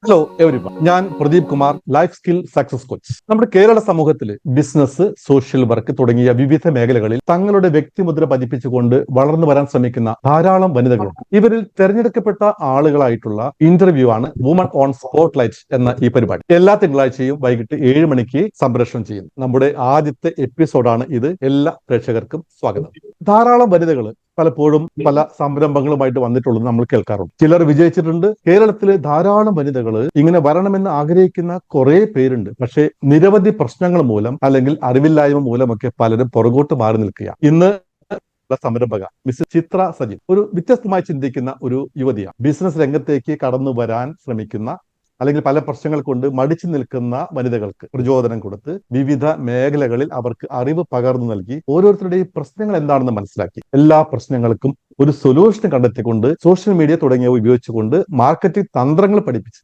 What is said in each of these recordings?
Hello everyone, ഞാൻ Pradeep Kumar, life skill success coach. നമ്മുടെ കേരള സമൂഹത്തിൽ ബിസിനസ്, സോഷ്യൽ വർക്ക് തുടങ്ങിയ വിവിധ മേഖലകളിൽ തങ്ങളുടെ വ്യക്തിമുദ്ര പതിപ്പിച്ചുകൊണ്ട് വളർന്നു വരാൻ ശ്രമിക്കുന്ന ധാരാളം വനിതകളുണ്ട്. ഇവരിൽ തെരഞ്ഞെടുക്കപ്പെട്ട ആളുകളായിട്ടുള്ള ഇന്റർവ്യൂ ആണ് വുമൺ ഓൺ സ്പോട്ട് ലൈറ്റ് എന്ന ഈ പരിപാടി. എല്ലാ തിങ്കളാഴ്ചയും വൈകിട്ട് 7 മണിക്ക് സംപ്രേഷണം ചെയ്യുന്നു. നമ്മുടെ ആദ്യത്തെ എപ്പിസോഡാണ് ഇത്. എല്ലാ പ്രേക്ഷകർക്കും സ്വാഗതം. ധാരാളം വനിതകൾ പലപ്പോഴും പല സംരംഭങ്ങളുമായിട്ട് വന്നിട്ടുള്ളത് നമ്മൾ കേൾക്കാറുണ്ട്. ചിലർ വിജയിച്ചിട്ടുണ്ട്. കേരളത്തിലെ ധാരാളം വനിതകൾ ഇങ്ങനെ വരണമെന്ന് ആഗ്രഹിക്കുന്ന കുറെ പേരുണ്ട്. പക്ഷേ നിരവധി പ്രശ്നങ്ങൾ മൂലം അല്ലെങ്കിൽ അറിവില്ലായ്മ മൂലമൊക്കെ പലരും പുറകോട്ട് മാറി നിൽക്കുക. ഇന്ന് സംരംഭക മിസ് ചിത്ര സജീവ് ഒരു വ്യത്യസ്തമായി ചിന്തിക്കുന്ന ഒരു യുവതിയാണ്. ബിസിനസ് രംഗത്തേക്ക് കടന്നു വരാൻ ശ്രമിക്കുന്ന അല്ലെങ്കിൽ പല പ്രശ്നങ്ങൾ കൊണ്ട് മടിച്ചു നിൽക്കുന്ന വനിതകൾക്ക് പ്രചോദനം കൊടുത്ത് വിവിധ മേഖലകളിൽ അവർക്ക് അറിവ് പകർന്നു നൽകി ഓരോരുത്തരുടെയും പ്രശ്നങ്ങൾ എന്താണെന്ന് മനസ്സിലാക്കി എല്ലാ പ്രശ്നങ്ങൾക്കും ഒരു സൊല്യൂഷൻ കണ്ടെത്തിക്കൊണ്ട് സോഷ്യൽ മീഡിയ തുടങ്ങിയവ ഉപയോഗിച്ചുകൊണ്ട് മാർക്കറ്റിംഗ് തന്ത്രങ്ങൾ പഠിപ്പിച്ച്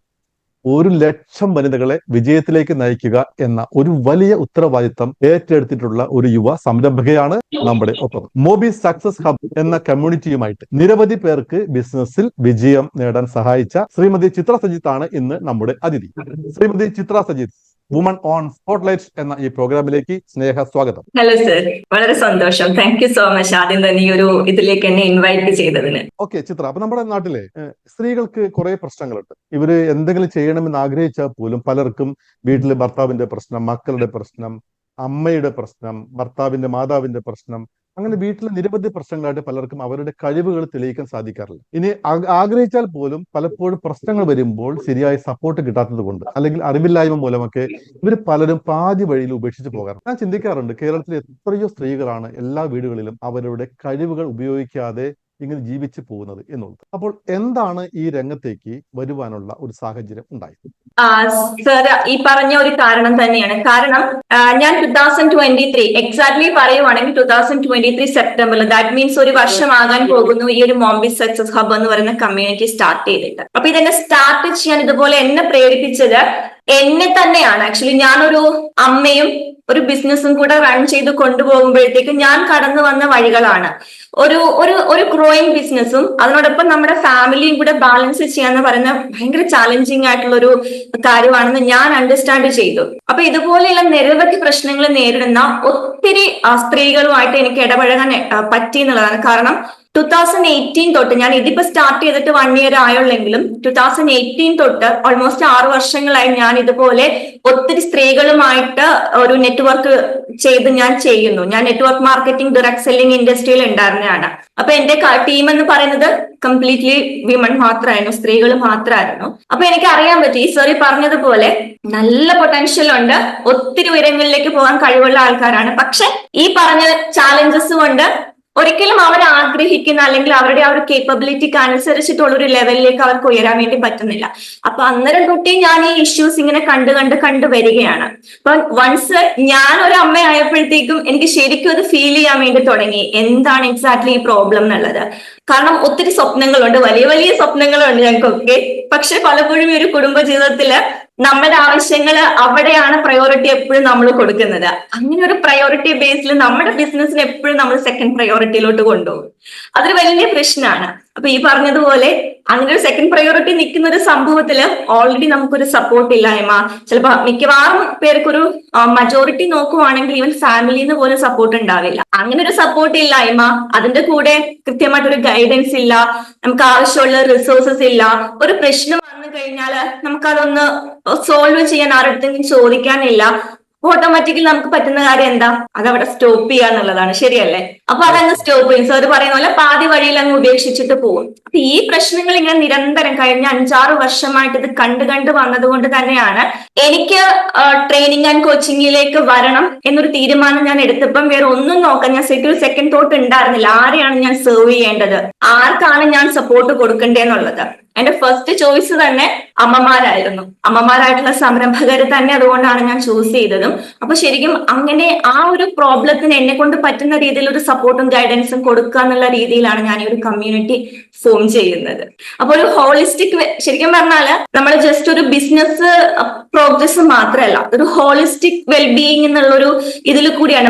1,00,000 വനിതകളെ വിജയത്തിലേക്ക് നയിക്കുക എന്ന ഒരു വലിയ ഉത്തരവാദിത്തം ഏറ്റെടുത്തിട്ടുള്ള ഒരു യുവ സംരംഭകയാണ് നമ്മുടെ ഒപ്പം. മോബി സക്സസ് ഹബ് എന്ന കമ്മ്യൂണിറ്റിയുമായിട്ട് നിരവധി പേർക്ക് ബിസിനസ്സിൽ വിജയം നേടാൻ സഹായിച്ച ശ്രീമതി ചിത്ര സജിത്ത് ആണ് ഇന്ന് നമ്മുടെ അതിഥി. ശ്രീമതി ചിത്ര സജിത്ത്, വുമൺ ഓൺ സ്പോട്ട്ലൈറ്റ് എന്ന ഈ പ്രോഗ്രാമിലേക്ക് സ്നേഹ സ്വാഗതം. ഹലോ സർ, വളരെ സന്തോഷം. താങ്ക് യു സോ മച്ച് ആദ്യം തന്നെ ഈ ഒരു ഇതിലേക്ക് എന്നെ ഇൻവൈറ്റ് ചെയ്തതിന്. ഓക്കെ ചിത്ര, അപ്പൊ നമ്മുടെ നാട്ടിലെ സ്ത്രീകൾക്ക് കുറെ പ്രശ്നങ്ങളുണ്ട്. ഇവര് എന്തെങ്കിലും ചെയ്യണമെന്ന് ആഗ്രഹിച്ചാൽ പോലും പലർക്കും വീട്ടില് ഭർത്താവിന്റെ പ്രശ്നം, മക്കളുടെ പ്രശ്നം, അമ്മയുടെ പ്രശ്നം, ഭർത്താവിന്റെ മാതാവിന്റെ പ്രശ്നം, അങ്ങനെ വീട്ടിലെ നിരവധി പ്രശ്നങ്ങളായിട്ട് പലർക്കും അവരുടെ കഴിവുകൾ തെളിയിക്കാൻ സാധിക്കാറില്ല. ഇനി ആഗ്രഹിച്ചാൽ പോലും പലപ്പോഴും പ്രശ്നങ്ങൾ വരുമ്പോൾ ശരിയായ സപ്പോർട്ട് കിട്ടാത്തത് കൊണ്ട് അല്ലെങ്കിൽ അറിവില്ലായ്മ മൂലമൊക്കെ ഇവർ പലരും പാതി വഴിയിൽ ഉപേക്ഷിച്ച് പോകാറുണ്ട്. ഞാൻ ചിന്തിക്കാറുണ്ട്, കേരളത്തിലെ എത്രയോ സ്ത്രീകളാണ് എല്ലാ വീടുകളിലും അവരുടെ കഴിവുകൾ ഉപയോഗിക്കാതെ ഇങ്ങനെ ജീവിച്ചു പോകുന്നത് എന്നുള്ളത്. അപ്പോൾ എന്താണ് ഈ രംഗത്തേക്ക് വരുവാനുള്ള ഒരു സാഹചര്യം ഉണ്ടായത്? സർ, ഈ പറഞ്ഞ ഒരു കാരണം തന്നെയാണ്. കാരണം ഞാൻ 2023 എക്സാക്ട്ലി പറയുവാണെങ്കിൽ 2023 സെപ്റ്റംബറിൽ, ദാറ്റ് മീൻസ് ഒരു വർഷമാകാൻ പോകുന്നു ഈ ഒരു മോംബി സക്സസ് ഹബ് എന്ന് പറയുന്ന കമ്മ്യൂണിറ്റി സ്റ്റാർട്ട് ചെയ്തിട്ട്. അപ്പൊ ഇതെന്നെ സ്റ്റാർട്ട് ചെയ്യാൻ ഇതുപോലെ എന്നെ പ്രേരിപ്പിച്ചത് എന്നെ തന്നെയാണ്. ആക്ച്വലി ഞാനൊരു അമ്മയും ഒരു ബിസിനസ്സും കൂടെ റൺ ചെയ്ത് കൊണ്ടുപോകുമ്പോഴത്തേക്ക് ഞാൻ കടന്നു വന്ന വഴികളാണ് ഒരു ഒരു ഒരു ഗ്രോയിങ് ബിസിനസ്സും അതിനോടൊപ്പം നമ്മുടെ ഫാമിലിയും കൂടെ ബാലൻസ് ചെയ്യാന്ന് പറയുന്ന ഭയങ്കര ചാലഞ്ചിങ് ആയിട്ടുള്ള ഒരു കാര്യമാണെന്ന് ഞാൻ അണ്ടർസ്റ്റാൻഡ് ചെയ്തു. അപ്പൊ ഇതുപോലെയുള്ള നിരവധി പ്രശ്നങ്ങൾ നേരിടുന്ന ഒത്തിരി സ്ത്രീകളുമായിട്ട് എനിക്ക് ഇടപഴകാൻ പറ്റി എന്നുള്ളതാണ്. കാരണം 2018 തൊട്ട്, ഞാൻ ഇതിപ്പോ സ്റ്റാർട്ട് ചെയ്തിട്ട് 1 year ആയുള്ളെങ്കിലും 2018 തൊട്ട് ഓൾമോസ്റ്റ് 6 വർഷങ്ങളായി ഞാൻ ഇതുപോലെ ഒത്തിരി സ്ത്രീകളുമായിട്ട് ഒരു നെറ്റ്വർക്ക് ചെയ്ത് ഞാൻ ചെയ്യുന്നു. ഞാൻ നെറ്റ്വർക്ക് മാർക്കറ്റിംഗ്, ഡയറക്ട് സെല്ലിംഗ് ഇൻഡസ്ട്രിയിൽ ഉണ്ടായിരുന്നതാണ്. അപ്പൊ എന്റെ ടീം എന്ന് പറയുന്നത് കംപ്ലീറ്റ്ലി വിമൺ മാത്രമായിരുന്നു, സ്ത്രീകൾ മാത്രമായിരുന്നു. അപ്പൊ എനിക്ക് അറിയാൻ പറ്റി, ഈ സോറി പറഞ്ഞതുപോലെ നല്ല പൊട്ടൻഷ്യൽ ഉണ്ട്, ഒത്തിരി ഉയരങ്ങളിലേക്ക് പോകാൻ കഴിവുള്ള ആൾക്കാരാണ്. പക്ഷെ ഈ പറഞ്ഞ ചാലഞ്ചസ് കൊണ്ട് ഒരിക്കലും അവർ ആഗ്രഹിക്കുന്ന അല്ലെങ്കിൽ അവരുടെ ആ ഒരു കേപ്പബിലിറ്റിക്ക് അനുസരിച്ചിട്ടുള്ള ഒരു ലെവലിലേക്ക് അവർക്ക് ഉയരാൻ വേണ്ടി പറ്റുന്നില്ല. അപ്പൊ അന്നേരം തൊട്ടേ ഞാൻ ഈ ഇഷ്യൂസ് ഇങ്ങനെ കണ്ടു വരികയാണ്. അപ്പൊ വൺസ് ഞാൻ ഒരു അമ്മയായപ്പോഴത്തേക്കും എനിക്ക് ശരിക്കും അത് ഫീൽ ചെയ്യാൻ വേണ്ടി തുടങ്ങി, എന്താണ് എക്സാക്ട്ലി ഈ പ്രോബ്ലം എന്നുള്ളത്. കാരണം ഒത്തിരി സ്വപ്നങ്ങളുണ്ട്, വലിയ വലിയ സ്വപ്നങ്ങളുണ്ട് ഞങ്ങൾക്കൊക്കെ. പക്ഷെ പലപ്പോഴും ഈ ഒരു കുടുംബ ജീവിതത്തില് നമ്മുടെ ആവശ്യങ്ങൾ അവിടെയാണ് പ്രയോറിറ്റി എപ്പോഴും നമ്മൾ കൊടുക്കുന്നത്. അങ്ങനെ ഒരു പ്രയോറിറ്റി ബേസിൽ നമ്മുടെ ബിസിനസ്സിന് എപ്പോഴും നമ്മൾ സെക്കൻഡ് പ്രയോറിറ്റിയിലോട്ട് കൊണ്ടുപോകും. അതൊരു വലിയ പ്രശ്നമാണ്. അപ്പൊ ഈ പറഞ്ഞതുപോലെ അങ്ങനെ ഒരു സെക്കൻഡ് പ്രയോറിറ്റി നിൽക്കുന്ന ഒരു സംഭവത്തില് ഓൾറെഡി നമുക്കൊരു സപ്പോർട്ട് ഇല്ലായ്മ, ചിലപ്പോ മിക്കവാറും പേർക്കൊരു മജോറിറ്റി നോക്കുവാണെങ്കിൽ ഈവൻ ഫാമിലിന്ന് പോലും സപ്പോർട്ട് ഉണ്ടാവില്ല. അങ്ങനെ ഒരു സപ്പോർട്ട് ഇല്ലായ്മ, അതിന്റെ കൂടെ കൃത്യമായിട്ടൊരു ഗൈഡൻസ് ഇല്ല, നമുക്ക് ആവശ്യമുള്ള റിസോഴ്സസ് ഇല്ല. ഒരു പ്രശ്നം വന്നു കഴിഞ്ഞാൽ നമുക്കതൊന്ന് സോൾവ് ചെയ്യാൻ ആരുടെങ്കിലും ചോദിക്കാനില്ല. ഓട്ടോമാറ്റിക്കലി നമുക്ക് പറ്റുന്ന കാര്യം എന്താ, അതവിടെ സ്റ്റോപ്പ് ചെയ്യുക എന്നുള്ളതാണ്. ശരിയല്ലേ? അപ്പൊ അതങ്ങ് സ്റ്റോപ്പ് ചെയ്യും. സാർ പറയുന്ന പോലെ പാതി വഴിയിൽ അങ്ങ് ഉപേക്ഷിച്ചിട്ട് പോകും. അപ്പൊ ഈ പ്രശ്നങ്ങൾ ഇങ്ങനെ നിരന്തരം കഴിഞ്ഞ 5-6 വർഷമായിട്ട് ഇത് കണ്ടു വന്നത് കൊണ്ട് തന്നെയാണ് എനിക്ക് ട്രെയിനിങ് ആൻഡ് കോച്ചിങ്ങിലേക്ക് വരണം എന്നൊരു തീരുമാനം ഞാൻ എടുത്തപ്പം വേറെ ഒന്നും നോക്കാൻ ഞാൻ ഒരു സെക്കൻഡ് തോട്ട് ഉണ്ടായിരുന്നില്ല. ആരെയാണ് ഞാൻ സെർവ് ചെയ്യേണ്ടത്, ആർക്കാണ് ഞാൻ സപ്പോർട്ട് കൊടുക്കേണ്ടതെന്നുള്ളത്. എന്റെ ഫസ്റ്റ് ചോയ്സ് തന്നെ അമ്മമാരായിരുന്നു. അമ്മമാരായിട്ടുള്ള സംരംഭകർ തന്നെ അതുകൊണ്ടാണ് ഞാൻ ചൂസ് ചെയ്തതും. അപ്പൊ ശരിക്കും അങ്ങനെ ആ ഒരു പ്രോബ്ലത്തിന് എന്നെ കൊണ്ട് പറ്റുന്ന രീതിയിൽ ഒരു സപ്പോർട്ടും ഗൈഡൻസും കൊടുക്കുക എന്നുള്ള രീതിയിലാണ് ഞാൻ ഈ ഒരു കമ്മ്യൂണിറ്റി ഫോം ചെയ്യുന്നത്. അപ്പൊ ഒരു ഹോളിസ്റ്റിക്, ശരിക്കും പറഞ്ഞാല് നമ്മൾ ജസ്റ്റ് ഒരു ബിസിനസ് പ്രോഗ്രസ് മാത്രമല്ല, ഒരു ഹോളിസ്റ്റിക് വെൽബീയിങ് എന്നുള്ളൊരു ഇതിൽ കൂടിയാണ്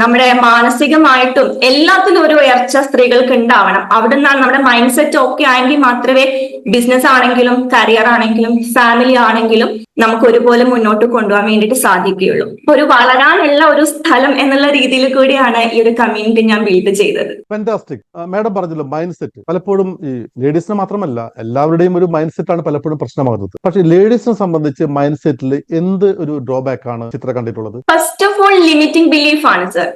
നമ്മുടെ മാനസികമായിട്ടും എല്ലാത്തിലും ഒരു ഉയർച്ച സ്ത്രീകൾക്ക് ഉണ്ടാവണം. അവിടെ നിന്നാണ് നമ്മുടെ മൈൻഡ് സെറ്റ് ഓക്കെ ആയെങ്കിൽ മാത്രമേ ബിസിനസ് ആണെങ്കിലും കരിയർ ആണെങ്കിലും ഫാമിലി ആണെങ്കിലും നമുക്ക് ഒരുപോലെ മുന്നോട്ട് കൊണ്ടുപോകാൻ വേണ്ടിയിട്ട് സാധിക്കുകയുള്ളൂ. ഒരു വളരാനുള്ള ഒരു സ്ഥലം എന്നുള്ള രീതിയിൽ കൂടിയാണ് ഈ ഒരു കമ്മ്യൂണിറ്റി ഞാൻ ബിൽഡ് ചെയ്തത്. ഫാന്റാസ്റ്റിക്. മാഡം പറഞ്ഞല്ലോ മൈൻഡ് സെറ്റ്. പലപ്പോഴും ഈ ലേഡീസിന് മാത്രമല്ല എല്ലാവരുടെയും ഒരു മൈൻഡ് സെറ്റ് ആണ് പലപ്പോഴും പ്രശ്നമാകുന്നത്. പക്ഷേ ലേഡീസിനെ സംബന്ധിച്ച് മൈൻഡ് സെറ്റിൽ എന്ത് ഒരു ഡ്രോബാക്ക് ആണ് ചിത്ര കണ്ടിട്ടുള്ളത്? First of all limiting belief ആണ് സർ.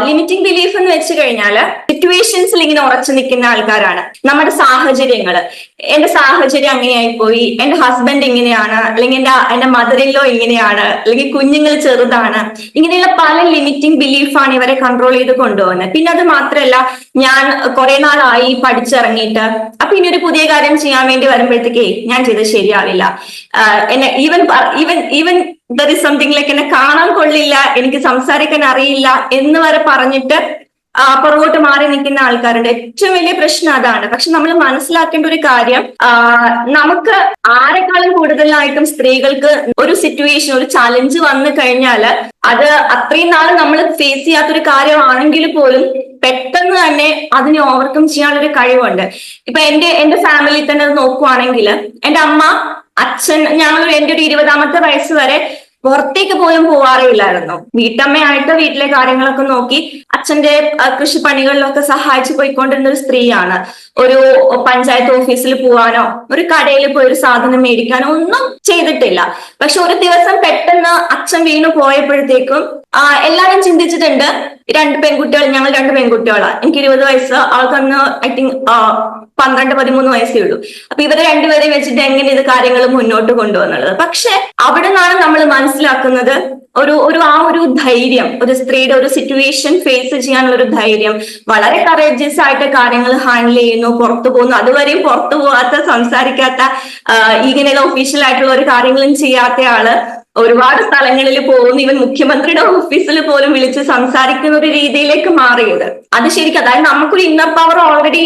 ലിമിറ്റിംഗ് ബിലീഫ് എന്ന് വെച്ച് കഴിഞ്ഞാല് സിറ്റുവേഷൻസിൽ ഇങ്ങനെ ഉറച്ചു നിൽക്കുന്ന ആൾക്കാരാണ്. നമ്മുടെ സാഹചര്യങ്ങള്, എന്റെ സാഹചര്യം അങ്ങനെയായി പോയി, എന്റെ ഹസ്ബൻഡ് ഇങ്ങനെയാണ്, അല്ലെങ്കിൽ എന്റെ മദറിലോ ഇങ്ങനെയാണ്, അല്ലെങ്കിൽ കുഞ്ഞുങ്ങൾ ചെറുതാണ്, ഇങ്ങനെയുള്ള പല ലിമിറ്റിംഗ് ബിലീഫാണ് ഇവരെ കൺട്രോൾ ചെയ്ത് കൊണ്ടുപോകുന്നത്. പിന്നെ അത് മാത്രമല്ല, ഞാൻ കുറെ നാളായി പഠിച്ചിറങ്ങിയിട്ട് അപ്പൊ ഇനി ഒരു പുതിയ കാര്യം ചെയ്യാൻ വേണ്ടി വരുമ്പോഴത്തേക്കേ ഞാൻ ചെയ്തത് ശരിയാവില്ല, എന്നെ even there is something like എന്നെ കാണാൻ കൊള്ളില്ല, എനിക്ക് സംസാരിക്കാൻ അറിയില്ല എന്ന് വരെ പറഞ്ഞിട്ട് പുറകോട്ട് മാറി നിൽക്കുന്ന ആൾക്കാരുടെ ഏറ്റവും വലിയ പ്രശ്നം അതാണ്. പക്ഷെ നമ്മൾ മനസ്സിലാക്കേണ്ട ഒരു കാര്യം, നമുക്ക് ആരെക്കാളും കൂടുതലായിട്ടും സ്ത്രീകൾക്ക് ഒരു സിറ്റുവേഷൻ, ഒരു ചലഞ്ച് വന്നു കഴിഞ്ഞാല് അത് അത്രയും നാൾ നമ്മൾ ഫേസ് ചെയ്യാത്തൊരു കാര്യമാണെങ്കിൽ പോലും പെട്ടെന്ന് തന്നെ അതിനെ ഓവർകം ചെയ്യാനുള്ളൊരു കഴിവുണ്ട്. ഇപ്പൊ എന്റെ ഫാമിലി തന്നെ അത് നോക്കുവാണെങ്കിൽ എന്റെ അമ്മ, അച്ഛൻ, ഞങ്ങൾ എന്റെ ഒരു 20ാമത്തെ വയസ്സ് വരെ പുറത്തേക്ക് പോലും പോവാറില്ലായിരുന്നു. വീട്ടമ്മയായിട്ട് വീട്ടിലെ കാര്യങ്ങളൊക്കെ നോക്കി അച്ഛന്റെ കൃഷിപ്പണികളിലൊക്കെ സഹായിച്ചു പോയിക്കൊണ്ടിരുന്ന ഒരു സ്ത്രീയാണ്. ഒരു പഞ്ചായത്ത് ഓഫീസിൽ പോവാനോ ഒരു കടയിൽ പോയി ഒരു സാധനം മേടിക്കാനോ ഒന്നും ചെയ്തിട്ടില്ല. പക്ഷെ ഒരു ദിവസം പെട്ടെന്ന് അച്ഛൻ വീണു പോയപ്പോഴത്തേക്കും എല്ലാവരും ചിന്തിച്ചിട്ടുണ്ട്, ഞങ്ങൾ 2 പെൺകുട്ടികളാണ്. എനിക്ക് 20 വയസ്സ്, ആൾക്കന്ന് ഐ തിങ്ക് 12-13 വയസ്സേ ഉള്ളൂ. അപ്പൊ ഇവരെ രണ്ടുപേരെയും വെച്ചിട്ട് എങ്ങനെ ഇത് കാര്യങ്ങൾ മുന്നോട്ട് കൊണ്ടുവന്നുള്ളത്. പക്ഷെ അവിടെ നിന്നാണ് നമ്മൾ മനസ്സിലാക്കുന്നത് ആ ഒരു ധൈര്യം, ഒരു സ്ത്രീയുടെ ഒരു സിറ്റുവേഷൻ ഫേസ് ചെയ്യാനുള്ള ഒരു ധൈര്യം, വളരെ കറേജിയസ് ആയിട്ട് കാര്യങ്ങൾ ഹാൻഡിൽ ചെയ്യുന്നു, പുറത്തു പോകുന്നു. അതുവരെയും പുറത്തു പോകാത്ത, സംസാരിക്കാത്ത, ഇങ്ങനെയുള്ള ഒഫീഷ്യൽ ആയിട്ടുള്ള ഒരു കാര്യങ്ങളും ചെയ്യാത്ത ആള് ഒരുപാട് സ്ഥലങ്ങളിൽ പോകുന്നു. ഇവൻ മുഖ്യമന്ത്രിയുടെ ഓഫീസിൽ പോലും വിളിച്ച് സംസാരിക്കുന്ന ഒരു രീതിയിലേക്ക് മാറിയത്. അത് ശരിക്കും, അതായത് നമുക്കൊരു ഇന്നർ പവർ ഓൾറെഡി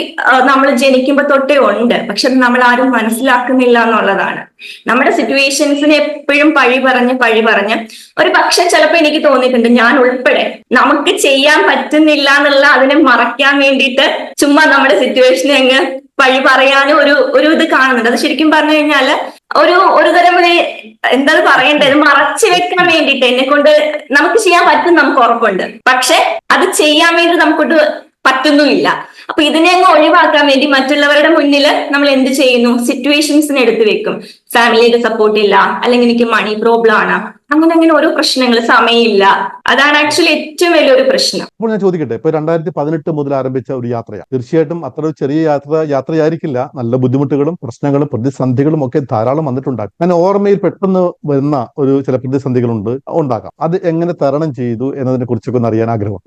നമ്മൾ ജനിക്കുമ്പോൾ തൊട്ടേ ഉണ്ട്. പക്ഷെ അത് നമ്മൾ ആരും മനസ്സിലാക്കുന്നില്ല എന്നുള്ളതാണ്. നമ്മുടെ സിറ്റുവേഷൻസിനെ എപ്പോഴും പഴി പറഞ്ഞ് ഒരു പക്ഷെ ചിലപ്പോ എനിക്ക് തോന്നിയിട്ടുണ്ട്, ഞാൻ ഉൾപ്പെടെ നമുക്ക് ചെയ്യാൻ പറ്റുന്നില്ല എന്നുള്ള അതിനെ മറയ്ക്കാൻ വേണ്ടിയിട്ട് ചുമ്മാ നമ്മുടെ സിറ്റുവേഷനെ അങ്ങ് പഴി പറയാനും ഒരു ഇത് കാണുന്നുണ്ട്. അത് ശരിക്കും പറഞ്ഞു കഴിഞ്ഞാല് ഒരു തരം എന്താ പറയേണ്ടത്, മറച്ചു വെക്കാൻ വേണ്ടിയിട്ട് എന്നെ കൊണ്ട് നമുക്ക് ചെയ്യാൻ പറ്റും, നമുക്ക് ഉറപ്പുണ്ട്. പക്ഷെ അത് ചെയ്യാൻ വേണ്ടി നമുക്കൊട്ട് പറ്റുന്നുമില്ല. അപ്പൊ ഇതിനെ അങ്ങ് ഒഴിവാക്കാൻ വേണ്ടി മറ്റുള്ളവരുടെ മുന്നിൽ നമ്മൾ എന്ത് ചെയ്യുന്നു, സിറ്റുവേഷൻസിനെ എടുത്തു വെക്കും. ഫാമിലിയുടെ സപ്പോർട്ട് ഇല്ല, അല്ലെങ്കിൽ എനിക്ക് മണി പ്രോബ്ലം ആണ്, അങ്ങനെ ഓരോ പ്രശ്നങ്ങൾ, സമയമില്ല. അതാണ് ആക്ച്വലി ഏറ്റവും വലിയൊരു പ്രശ്നം. അപ്പോൾ ഞാൻ ചോദിക്കട്ടെ, ഇപ്പൊ 2018 മുതൽ ആരംഭിച്ച ഒരു യാത്രയാണ്. തീർച്ചയായിട്ടും അത്ര ഒരു ചെറിയ യാത്രയായിരിക്കില്ല. നല്ല ബുദ്ധിമുട്ടുകളും പ്രശ്നങ്ങളും പ്രതിസന്ധികളും ഒക്കെ ധാരാളം വന്നിട്ടുണ്ടാകും. ഞാൻ ഓർമ്മയിൽ പെട്ടെന്ന് വരുന്ന ചില പ്രതിസന്ധികൾ ഉണ്ടാകാം. അത് എങ്ങനെ തരണം ചെയ്തു എന്നതിനെ കുറിച്ചൊക്കെ ഒന്ന് അറിയാൻ ആഗ്രഹം.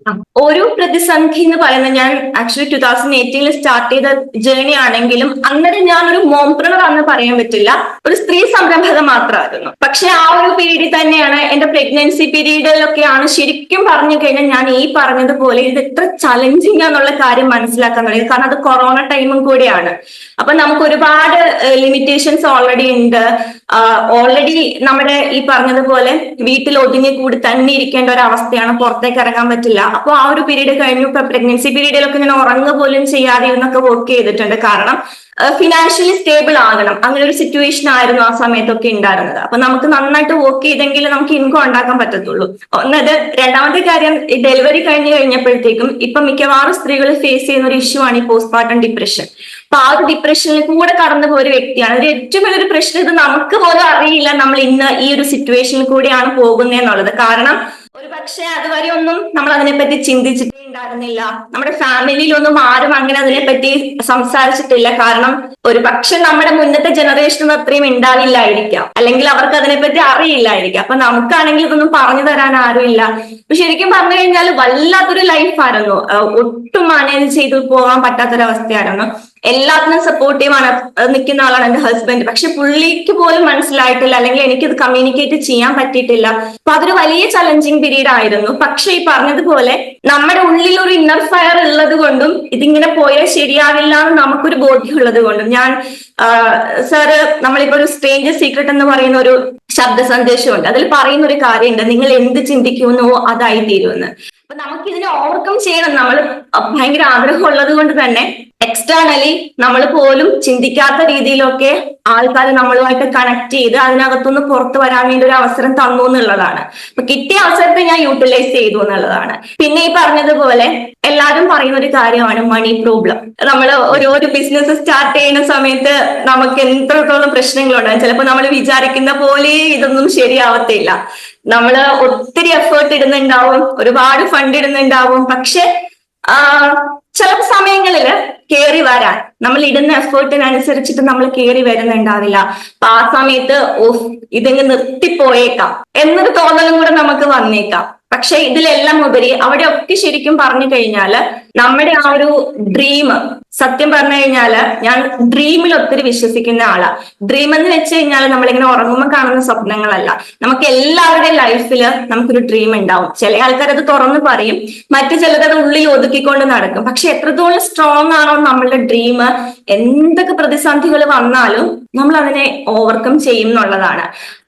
ഒരു പ്രതിസന്ധി എന്ന് പറയുന്നത്, ഞാൻ ആക്ച്വലി 2018 സ്റ്റാർട്ട് ചെയ്ത ജേർണി ആണെങ്കിലും അന്നേരം ഞാൻ ഒരു മോംപ്രണർ ആണെന്ന് പറയാൻ പറ്റില്ല, ഒരു സ്ത്രീ സംരംഭക മാത്രമായിരുന്നു. പക്ഷെ ആ ഒരു പീരീഡിൽ തന്നെയാണ് എന്റെ പ്രഗ്നൻസി പീരീഡിലൊക്കെയാണ് ശരിക്കും പറഞ്ഞു കഴിഞ്ഞാൽ ഞാൻ ഈ പറഞ്ഞതുപോലെ ഇത് എത്ര ചലഞ്ചിങ് ആണെന്നുള്ള കാര്യം മനസ്സിലാക്കാൻ തുടങ്ങിയത്. കാരണം അത് കൊറോണ ടൈമും കൂടിയാണ്. അപ്പൊ നമുക്ക് ഒരുപാട് ലിമിറ്റേഷൻസ് ഓൾറെഡി ഉണ്ട്. ഓൾറെഡി നമ്മുടെ ഈ പറഞ്ഞതുപോലെ വീട്ടിൽ ഒതുങ്ങി കൂടി തന്നെ ഇരിക്കേണ്ട ഒരു അവസ്ഥയാണ്, പുറത്തേക്ക് ഇറങ്ങാൻ പറ്റില്ല. അപ്പൊ ആ ഒരു പീരീഡ് കഴിഞ്ഞു. ഇപ്പൊ പ്രഗ്നൻസി പീരീഡിലൊക്കെ ഞാൻ ഉറങ്ങുക പോലും ചെയ്യാതെ ഇരുന്നൊക്കെ വർക്ക് ചെയ്തിട്ടുണ്ട്. കാരണം ഫിനാൻഷ്യലി സ്റ്റേബിൾ ആകണം, അങ്ങനെ ഒരു സിറ്റുവേഷൻ ആയിരുന്നു ആ സമയത്തൊക്കെ ഉണ്ടായിരുന്നത്. അപ്പൊ നമുക്ക് നന്നായിട്ട് വർക്ക് ചെയ്തെങ്കിൽ നമുക്ക് ഇൻകം ഉണ്ടാക്കാൻ പറ്റത്തുള്ളൂ. ഒന്നത്. രണ്ടാമത്തെ കാര്യം, ഈ ഡെലിവറി കഴിഞ്ഞപ്പോഴത്തേക്കും ഇപ്പൊ മിക്കവാറും സ്ത്രീകൾ ഫേസ് ചെയ്യുന്ന ഒരു ഇഷ്യൂ ആണ് ഈ പോസ്റ്റ്മോർട്ടം ഡിപ്രഷൻ. അപ്പൊ ആ ഒരു ഡിപ്രഷനിൽ കൂടെ കടന്നു പോയ ഒരു വ്യക്തിയാണ്. ഒരു ഏറ്റവും വലിയൊരു പ്രശ്നം, ഇത് നമുക്ക് പോലും അറിയില്ല നമ്മൾ ഇന്ന് ഈ ഒരു സിറ്റുവേഷനിൽ കൂടിയാണ് പോകുന്നതെന്നുള്ളത്. കാരണം ഒരു പക്ഷെ അതുവരെ ഒന്നും നമ്മൾ അതിനെപ്പറ്റി ചിന്തിച്ചിട്ടേ ഉണ്ടായിരുന്നില്ല. നമ്മുടെ ഫാമിലിയിലൊന്നും ആരും അങ്ങനെ അതിനെപ്പറ്റി സംസാരിച്ചിട്ടില്ല. കാരണം ഒരു പക്ഷെ നമ്മുടെ മുന്നത്തെ ജനറേഷൻ അത്രയും ഉണ്ടാവില്ലായിരിക്കാം, അല്ലെങ്കിൽ അവർക്ക് അതിനെപ്പറ്റി അറിയില്ലായിരിക്കാം. അപ്പൊ നമുക്കാണെങ്കിൽ ഇതൊന്നും പറഞ്ഞു തരാൻ ആരുമില്ല. അപ്പൊ ശരിക്കും പറഞ്ഞു കഴിഞ്ഞാൽ വല്ലാത്തൊരു ലൈഫായിരുന്നു. ഒട്ടും മാനേജ് ചെയ്തു പോകാൻ പറ്റാത്തൊരവസ്ഥയായിരുന്നു. എല്ലാത്തിനും സപ്പോർട്ടീവാണ്, നിൽക്കുന്ന ആളാണ് എന്റെ ഹസ്ബൻഡ്. പക്ഷെ പുള്ളിക്ക് പോലും മനസ്സിലായിട്ടില്ല, അല്ലെങ്കിൽ എനിക്കിത് കമ്മ്യൂണിക്കേറ്റ് ചെയ്യാൻ പറ്റിയിട്ടില്ല. അപ്പൊ അതൊരു വലിയ ചലഞ്ചിങ് പീരീഡ് ആയിരുന്നു. പക്ഷെ ഈ പറഞ്ഞതുപോലെ നമ്മുടെ ഉള്ളിൽ ഒരു ഇന്നർ ഫയർ ഉള്ളത് കൊണ്ടും ഇതിങ്ങനെ പോയാൽ ശരിയാവില്ല എന്ന് നമുക്കൊരു ബോധ്യമുള്ളത് കൊണ്ടും ഞാൻ സാറ്, നമ്മളിപ്പോ ഒരു സ്ട്രേഞ്ചർ സീക്രട്ട് എന്ന് പറയുന്ന ഒരു ശബ്ദ സന്ദേശമുണ്ട്. അതിൽ പറയുന്ന ഒരു കാര്യമുണ്ട്, നിങ്ങൾ എന്ത് ചിന്തിക്കുന്നുവോ അതായി തീരുമെന്ന്. അപ്പൊ നമുക്ക് ഇതിനെ ഓവർകം ചെയ്യണം. നമ്മൾ ഭയങ്കര ആഗ്രഹമുള്ളത് കൊണ്ട് തന്നെ എക്സ്റ്റേണലി നമ്മൾ പോലും ചിന്തിക്കാത്ത രീതിയിലൊക്കെ ആൾക്കാർ നമ്മളുമായിട്ട് കണക്ട് ചെയ്ത് അതിനകത്തുനിന്ന് പുറത്തു വരാൻ വേണ്ടി ഒരു അവസരം തന്നു എന്നുള്ളതാണ്. അപ്പൊ കിട്ടിയ അവസരത്തെ ഞാൻ യൂട്ടിലൈസ് ചെയ്തു എന്നുള്ളതാണ്. പിന്നെ ഈ പറഞ്ഞതുപോലെ എല്ലാവരും പറയുന്ന ഒരു കാര്യമാണ് മണി പ്രോബ്ലം. നമ്മൾ ഒരു ബിസിനസ് സ്റ്റാർട്ട് ചെയ്യുന്ന സമയത്ത് നമുക്ക് എത്രത്തോളം പ്രശ്നങ്ങളുണ്ടാകും. ചിലപ്പോൾ നമ്മൾ വിചാരിക്കുന്ന പോലെ ഇതൊന്നും ശരിയാവത്തില്ല. നമ്മള് ഒത്തിരി എഫേർട്ട് ഇടുന്നുണ്ടാവും, ഒരുപാട് ഫണ്ട് ഇടുന്നുണ്ടാവും. പക്ഷെ ചില സമയങ്ങളിൽ കയറി വരാൻ നമ്മൾ ഇടുന്ന എഫേർട്ടിനനുസരിച്ചിട്ട് നമ്മൾ കയറി വരുന്നുണ്ടാവില്ല. അപ്പൊ ആ സമയത്ത് ഇതങ്ങ് നിർത്തിപ്പോയേക്കാം എന്നൊരു തോന്നലും കൂടെ നമുക്ക് വന്നേക്കാം. പക്ഷെ ഇതിലെല്ലാം ഉപരി അവിടെയൊക്കെ ശരിക്കും പറഞ്ഞു കഴിഞ്ഞാല് നമ്മുടെ ആ ഒരു ഡ്രീം, സത്യം പറഞ്ഞു കഴിഞ്ഞാല് ഞാൻ ഡ്രീമിൽ ഒത്തിരി വിശ്വസിക്കുന്ന ആളാ. ഡ്രീം എന്ന് വെച്ച് കഴിഞ്ഞാൽ നമ്മളിങ്ങനെ ഉറങ്ങുമ്പോൾ കാണുന്ന സ്വപ്നങ്ങളല്ല. നമുക്ക് എല്ലാവരുടെയും ലൈഫിൽ നമുക്കൊരു ഡ്രീം ഉണ്ടാവും. ചില ആൾക്കാർ അത് തുറന്ന് പറയും, മറ്റു ചിലരത് ഉള്ളിൽ ഒതുക്കിക്കൊണ്ട് നടക്കും. പക്ഷെ എത്രത്തോളം സ്ട്രോങ് ആണോ നമ്മളുടെ ഡ്രീം, എന്തൊക്കെ പ്രതിസന്ധികൾ വന്നാലും നമ്മൾ അതിനെ ഓവർകം ചെയ്യും എന്നുള്ളതാണ്.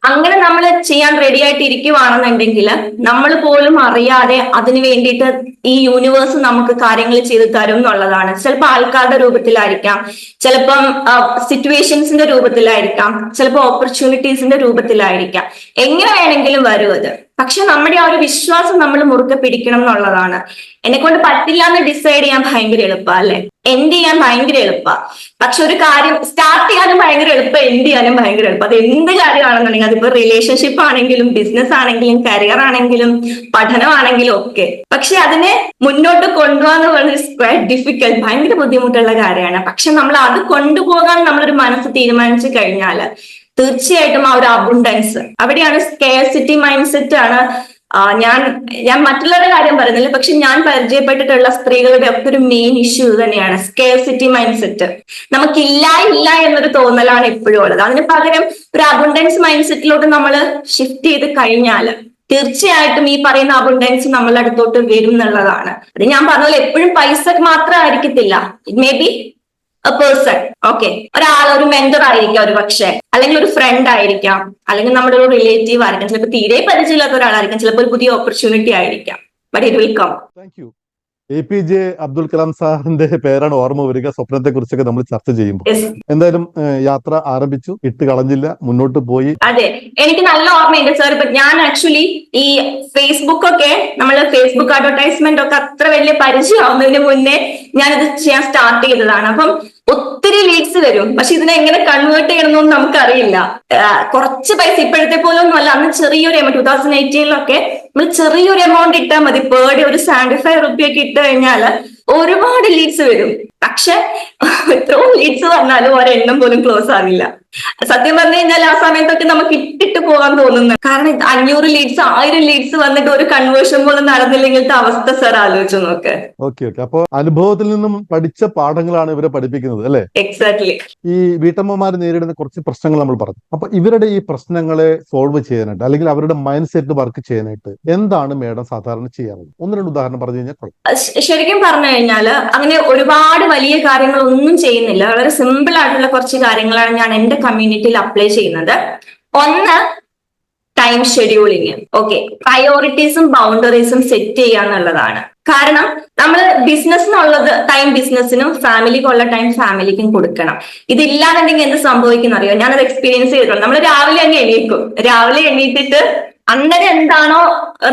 അങ്ങനെ നമ്മൾ ചെയ്യാൻ റെഡി ആയിട്ട് ഇരിക്കുവാണെന്നുണ്ടെങ്കിൽ നമ്മൾ പോലും അറിയാതെ അതിന് വേണ്ടിയിട്ട് ഈ യൂണിവേഴ്സ് നമുക്ക് കാര്യങ്ങൾ ചെയ്തു തരും എന്നുള്ളതാണ്. ചിലപ്പോൾ ആൾക്കാരുടെ രൂപത്തിലായിരിക്കാം, ചിലപ്പം സിറ്റുവേഷൻസിന്റെ രൂപത്തിലായിരിക്കാം, ചിലപ്പോൾ ഓപ്പർച്യൂണിറ്റീസിന്റെ രൂപത്തിലായിരിക്കാം. എങ്ങനെ വേണമെങ്കിലും വരും അത്. പക്ഷെ നമ്മുടെ ആ ഒരു വിശ്വാസം നമ്മൾ മുറുകെ പിടിക്കണം എന്നുള്ളതാണ്. എന്നെ കൊണ്ട് പറ്റില്ല എന്ന് ഡിസൈഡ് ചെയ്യാൻ ഭയങ്കര എളുപ്പമാണ്, അല്ലെ? എൻഡ് ചെയ്യാൻ ഭയങ്കര എളുപ്പമാണ്. പക്ഷെ ഒരു കാര്യം സ്റ്റാർട്ട് ചെയ്യാനും ഭയങ്കര എളുപ്പം, എൻഡ് ചെയ്യാനും ഭയങ്കര എളുപ്പം. അത് എന്ത് കാര്യമാണെന്നുണ്ടെങ്കിൽ, അതിപ്പോ റിലേഷൻഷിപ്പ് ആണെങ്കിലും ബിസിനസ് ആണെങ്കിലും കരിയർ ആണെങ്കിലും പഠനമാണെങ്കിലും ഒക്കെ. പക്ഷെ അതിനെ മുന്നോട്ട് കൊണ്ടുപോകാന്ന് പറഞ്ഞാൽ ഡിഫിക്കൽട്ട്, ഭയങ്കര ബുദ്ധിമുട്ടുള്ള കാര്യമാണ്. പക്ഷെ നമ്മൾ അത് കൊണ്ടുപോകാൻ നമ്മളൊരു മനസ്സ് തീരുമാനിച്ചു കഴിഞ്ഞാൽ തീർച്ചയായിട്ടും ആ ഒരു അബുണ്ടൻസ് അവിടെയാണ്. സ്കേഴ്സിറ്റി മൈൻഡ് സെറ്റ് ആണ്. ഞാൻ മറ്റുള്ളവരുടെ കാര്യം പറയുന്നില്ല, പക്ഷെ ഞാൻ പരിചയപ്പെട്ടിട്ടുള്ള സ്ത്രീകളുടെ ഒക്കെ ഒരു മെയിൻ ഇഷ്യൂ തന്നെയാണ് സ്കേഴ്സിറ്റി മൈൻഡ് സെറ്റ്. നമുക്കില്ല ഇല്ല എന്നൊരു തോന്നലാണ് എപ്പോഴും ഉള്ളത്. അതിന് പകരം ഒരു അബുണ്ടൻസ് മൈൻഡ് സെറ്റിലോട്ട് നമ്മൾ ഷിഫ്റ്റ് ചെയ്ത് കഴിഞ്ഞാൽ തീർച്ചയായിട്ടും ഈ പറയുന്ന അബുണ്ടൻസ് നമ്മളുടെ അടുത്തോട്ട് വരും എന്നുള്ളതാണ്. അത് ഞാൻ പറഞ്ഞ പോലെ എപ്പോഴും പൈസ മാത്രമായിരിക്കത്തില്ല. It may be a person, okay, ഒരു മെന്റർ ആയിരിക്കാം, ഒരു പക്ഷേ, അല്ലെങ്കിൽ ഒരു ഫ്രണ്ട് ആയിരിക്കാം, അല്ലെങ്കിൽ നമ്മുടെ ഒരു റിലേറ്റീവ് ആയിരിക്കാം, ചിലപ്പോൾ തീരെ പരിചയമില്ലാത്ത ഒരാളായിരിക്കാം, ചിലപ്പോൾ ഒരു പുതിയ ഓപ്പർച്യൂണിറ്റി ആയിരിക്കാം. But it will come. Thank you. APJ Abdul Kalam സാറിന്റെ പേരാണ് ഓർമ്മ വരിക സ്വപ്നത്തെ കുറിച്ചൊക്കെ നമ്മൾ ചർച്ച ചെയ്യുമ്പോൾ. എന്തായാലും യാത്ര ആരംഭിച്ചു, ഇട്ട് കളഞ്ഞില്ല, മുന്നോട്ട് പോയി. അതെ, എനിക്ക് നല്ല ഓർമ്മയുണ്ട് സാർ. ഇപ്പൊ ഞാൻ ആക്ച്വലി ഈ ഫേസ്ബുക്ക് ഒക്കെ, നമ്മള് ഫേസ്ബുക്ക് അഡ്വർടൈസ്മെന്റ് ഒക്കെ അത്ര വലിയ പരിചയമാവുന്നതിന് മുന്നേ ഞാനിത് ചെയ്യാൻ സ്റ്റാർട്ട് ചെയ്തതാണ്. അപ്പം ഒത്തിരി ലീഡ്സ് വരും, പക്ഷെ ഇതിനെ എങ്ങനെ കൺവേർട്ട് ചെയ്യണമെന്നൊന്നും നമുക്കറിയില്ല. കുറച്ച് പൈസ, ഇപ്പോഴത്തെ പോലെ ഒന്നും അല്ല, അന്ന് ചെറിയൊരു 2018 നമ്മൾ ചെറിയൊരു എമൗണ്ട് ഇട്ടാൽ മതി. പേർ ഡേ ഒരു 75 റുപ്യൊക്കെ ഇട്ട് കഴിഞ്ഞാല് ഒരുപാട് ലീഡ്സ് വരും. പക്ഷെ എത്രയും ലീഡ്സ് വന്നാലും ഒരെണ്ണം പോലും ക്ലോസ് ആവില്ല. സത്യം പറഞ്ഞു കഴിഞ്ഞാൽ ആ സമയത്തൊക്കെ നമുക്ക് ഇട്ടിട്ട് പോകാൻ തോന്നുന്നു. കാരണം 500 ലീഡ്സ് 1000 ലീഡ്സ് വന്നിട്ട് ഒരു കൺവേർഷൻ പോലും നടന്നില്ലെങ്കിലത്തെ അവസ്ഥ സാർ ആലോചിച്ചു നോക്ക്. ഓക്കെ. അപ്പൊ അനുഭവത്തിൽ നിന്നും പഠിച്ച പാഠങ്ങളാണ് ഇവരെ പഠിപ്പിക്കുന്നത്, അല്ലെ? എക്സാക്ട്ലി. ഈ വീട്ടമ്മമാർ നേരിടുന്ന കുറച്ച് പ്രശ്നങ്ങൾ നമ്മൾ പറഞ്ഞു. അപ്പൊ ഇവരുടെ ഈ പ്രശ്നങ്ങളെ സോൾവ് ചെയ്യാനായിട്ട്, അല്ലെങ്കിൽ അവരുടെ മൈൻഡ് സെറ്റ് വർക്ക് ചെയ്യാനായിട്ട് എന്താണ് മേഡം സാധാരണ ചെയ്യാറുള്ളത്? 1-2 ഉദാഹരണം പറഞ്ഞു കഴിഞ്ഞാൽ. ശരിക്കും പറഞ്ഞു കഴിഞ്ഞാൽ അങ്ങനെ ഒരുപാട് വലിയ കാര്യങ്ങളൊന്നും ചെയ്യുന്നില്ല. വളരെ സിമ്പിൾ ആയിട്ടുള്ള കുറച്ച് കാര്യങ്ങളാണ് ഞാൻ എന്റെ കമ്മ്യൂണിറ്റിയിൽ അപ്ലൈ ചെയ്യുന്നത്. ഒന്ന്, ടൈം ഷെഡ്യൂളിങ്. ഓക്കെ, പ്രയോറിറ്റീസും ബൗണ്ടറീസും സെറ്റ് ചെയ്യാന്നുള്ളതാണ്. കാരണം നമ്മൾ ബിസിനസ്സിനുള്ളത് ടൈം ബിസിനസ്സിനും ഫാമിലിക്കുള്ള ടൈം ഫാമിലിക്കും കൊടുക്കണം. ഇതില്ലാന്നുണ്ടെങ്കിൽ എന്ത് സംഭവിക്കുന്ന അറിയോ? ഞാനത് എക്സ്പീരിയൻസ് ചെയ്തിട്ടുണ്ട്. നമ്മൾ രാവിലെ അങ്ങ് എണീക്കും. രാവിലെ എണീറ്റിട്ട് അന്നേരം എന്താണോ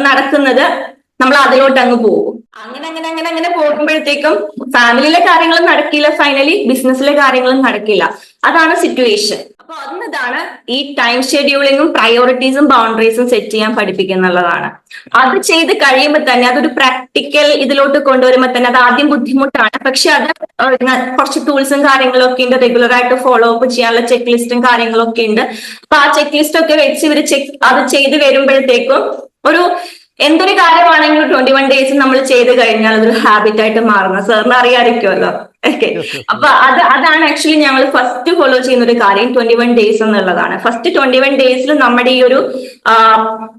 നടക്കുന്നത് നമ്മൾ അതിലോട്ട് അങ്ങ് പോകും. അങ്ങനെ പോകുമ്പോഴത്തേക്കും ഫാമിലിയിലെ കാര്യങ്ങളും നടക്കില്ല, ഫൈനലി ബിസിനസ്സിലെ കാര്യങ്ങളും നടക്കില്ല. അതാണ് സിറ്റുവേഷൻ. അപ്പൊ അതാണ് ഈ ടൈം ഷെഡ്യൂളിങ്ങും പ്രയോറിറ്റീസും ബൗണ്ടറീസും സെറ്റ് ചെയ്യാൻ പഠിപ്പിക്കുന്നുള്ളതാണ്. അത് ചെയ്ത് കഴിയുമ്പോൾ തന്നെ അതൊരു പ്രാക്ടിക്കൽ ഇതിലോട്ട് കൊണ്ടുവരുമ്പോൾ തന്നെ അത് ആദ്യം ബുദ്ധിമുട്ടാണ്. പക്ഷെ അത് കുറച്ച് ടൂൾസും കാര്യങ്ങളും ഒക്കെ ഉണ്ട്, റെഗുലർ ആയിട്ട് ഫോളോ അപ്പ് ചെയ്യാനുള്ള ചെക്ക് ലിസ്റ്റും കാര്യങ്ങളൊക്കെ ഉണ്ട്. അപ്പൊ ആ ചെക്ക് ലിസ്റ്റ് ഒക്കെ വെച്ച് ഇവർ അത് ചെയ്ത് വരുമ്പോഴത്തേക്കും എന്തൊരു കാര്യമാണെങ്കിലും 21 ഡേയ്സ് നമ്മൾ ചെയ്ത് കഴിഞ്ഞാൽ അതൊരു ഹാബിറ്റ് ആയിട്ട് മാറുന്ന സാറിന് അറിയാമായിരിക്കുമല്ലോ. ഓക്കെ, അപ്പൊ അതാണ് ആക്ച്വലി ഞങ്ങൾ ഫസ്റ്റ് ഫോളോ ചെയ്യുന്ന ഒരു കാര്യം, 21 ഡേയ്സ് എന്നുള്ളതാണ്. ഫസ്റ്റ് 21 ഡേയ്സിൽ നമ്മുടെ ഈ ഒരു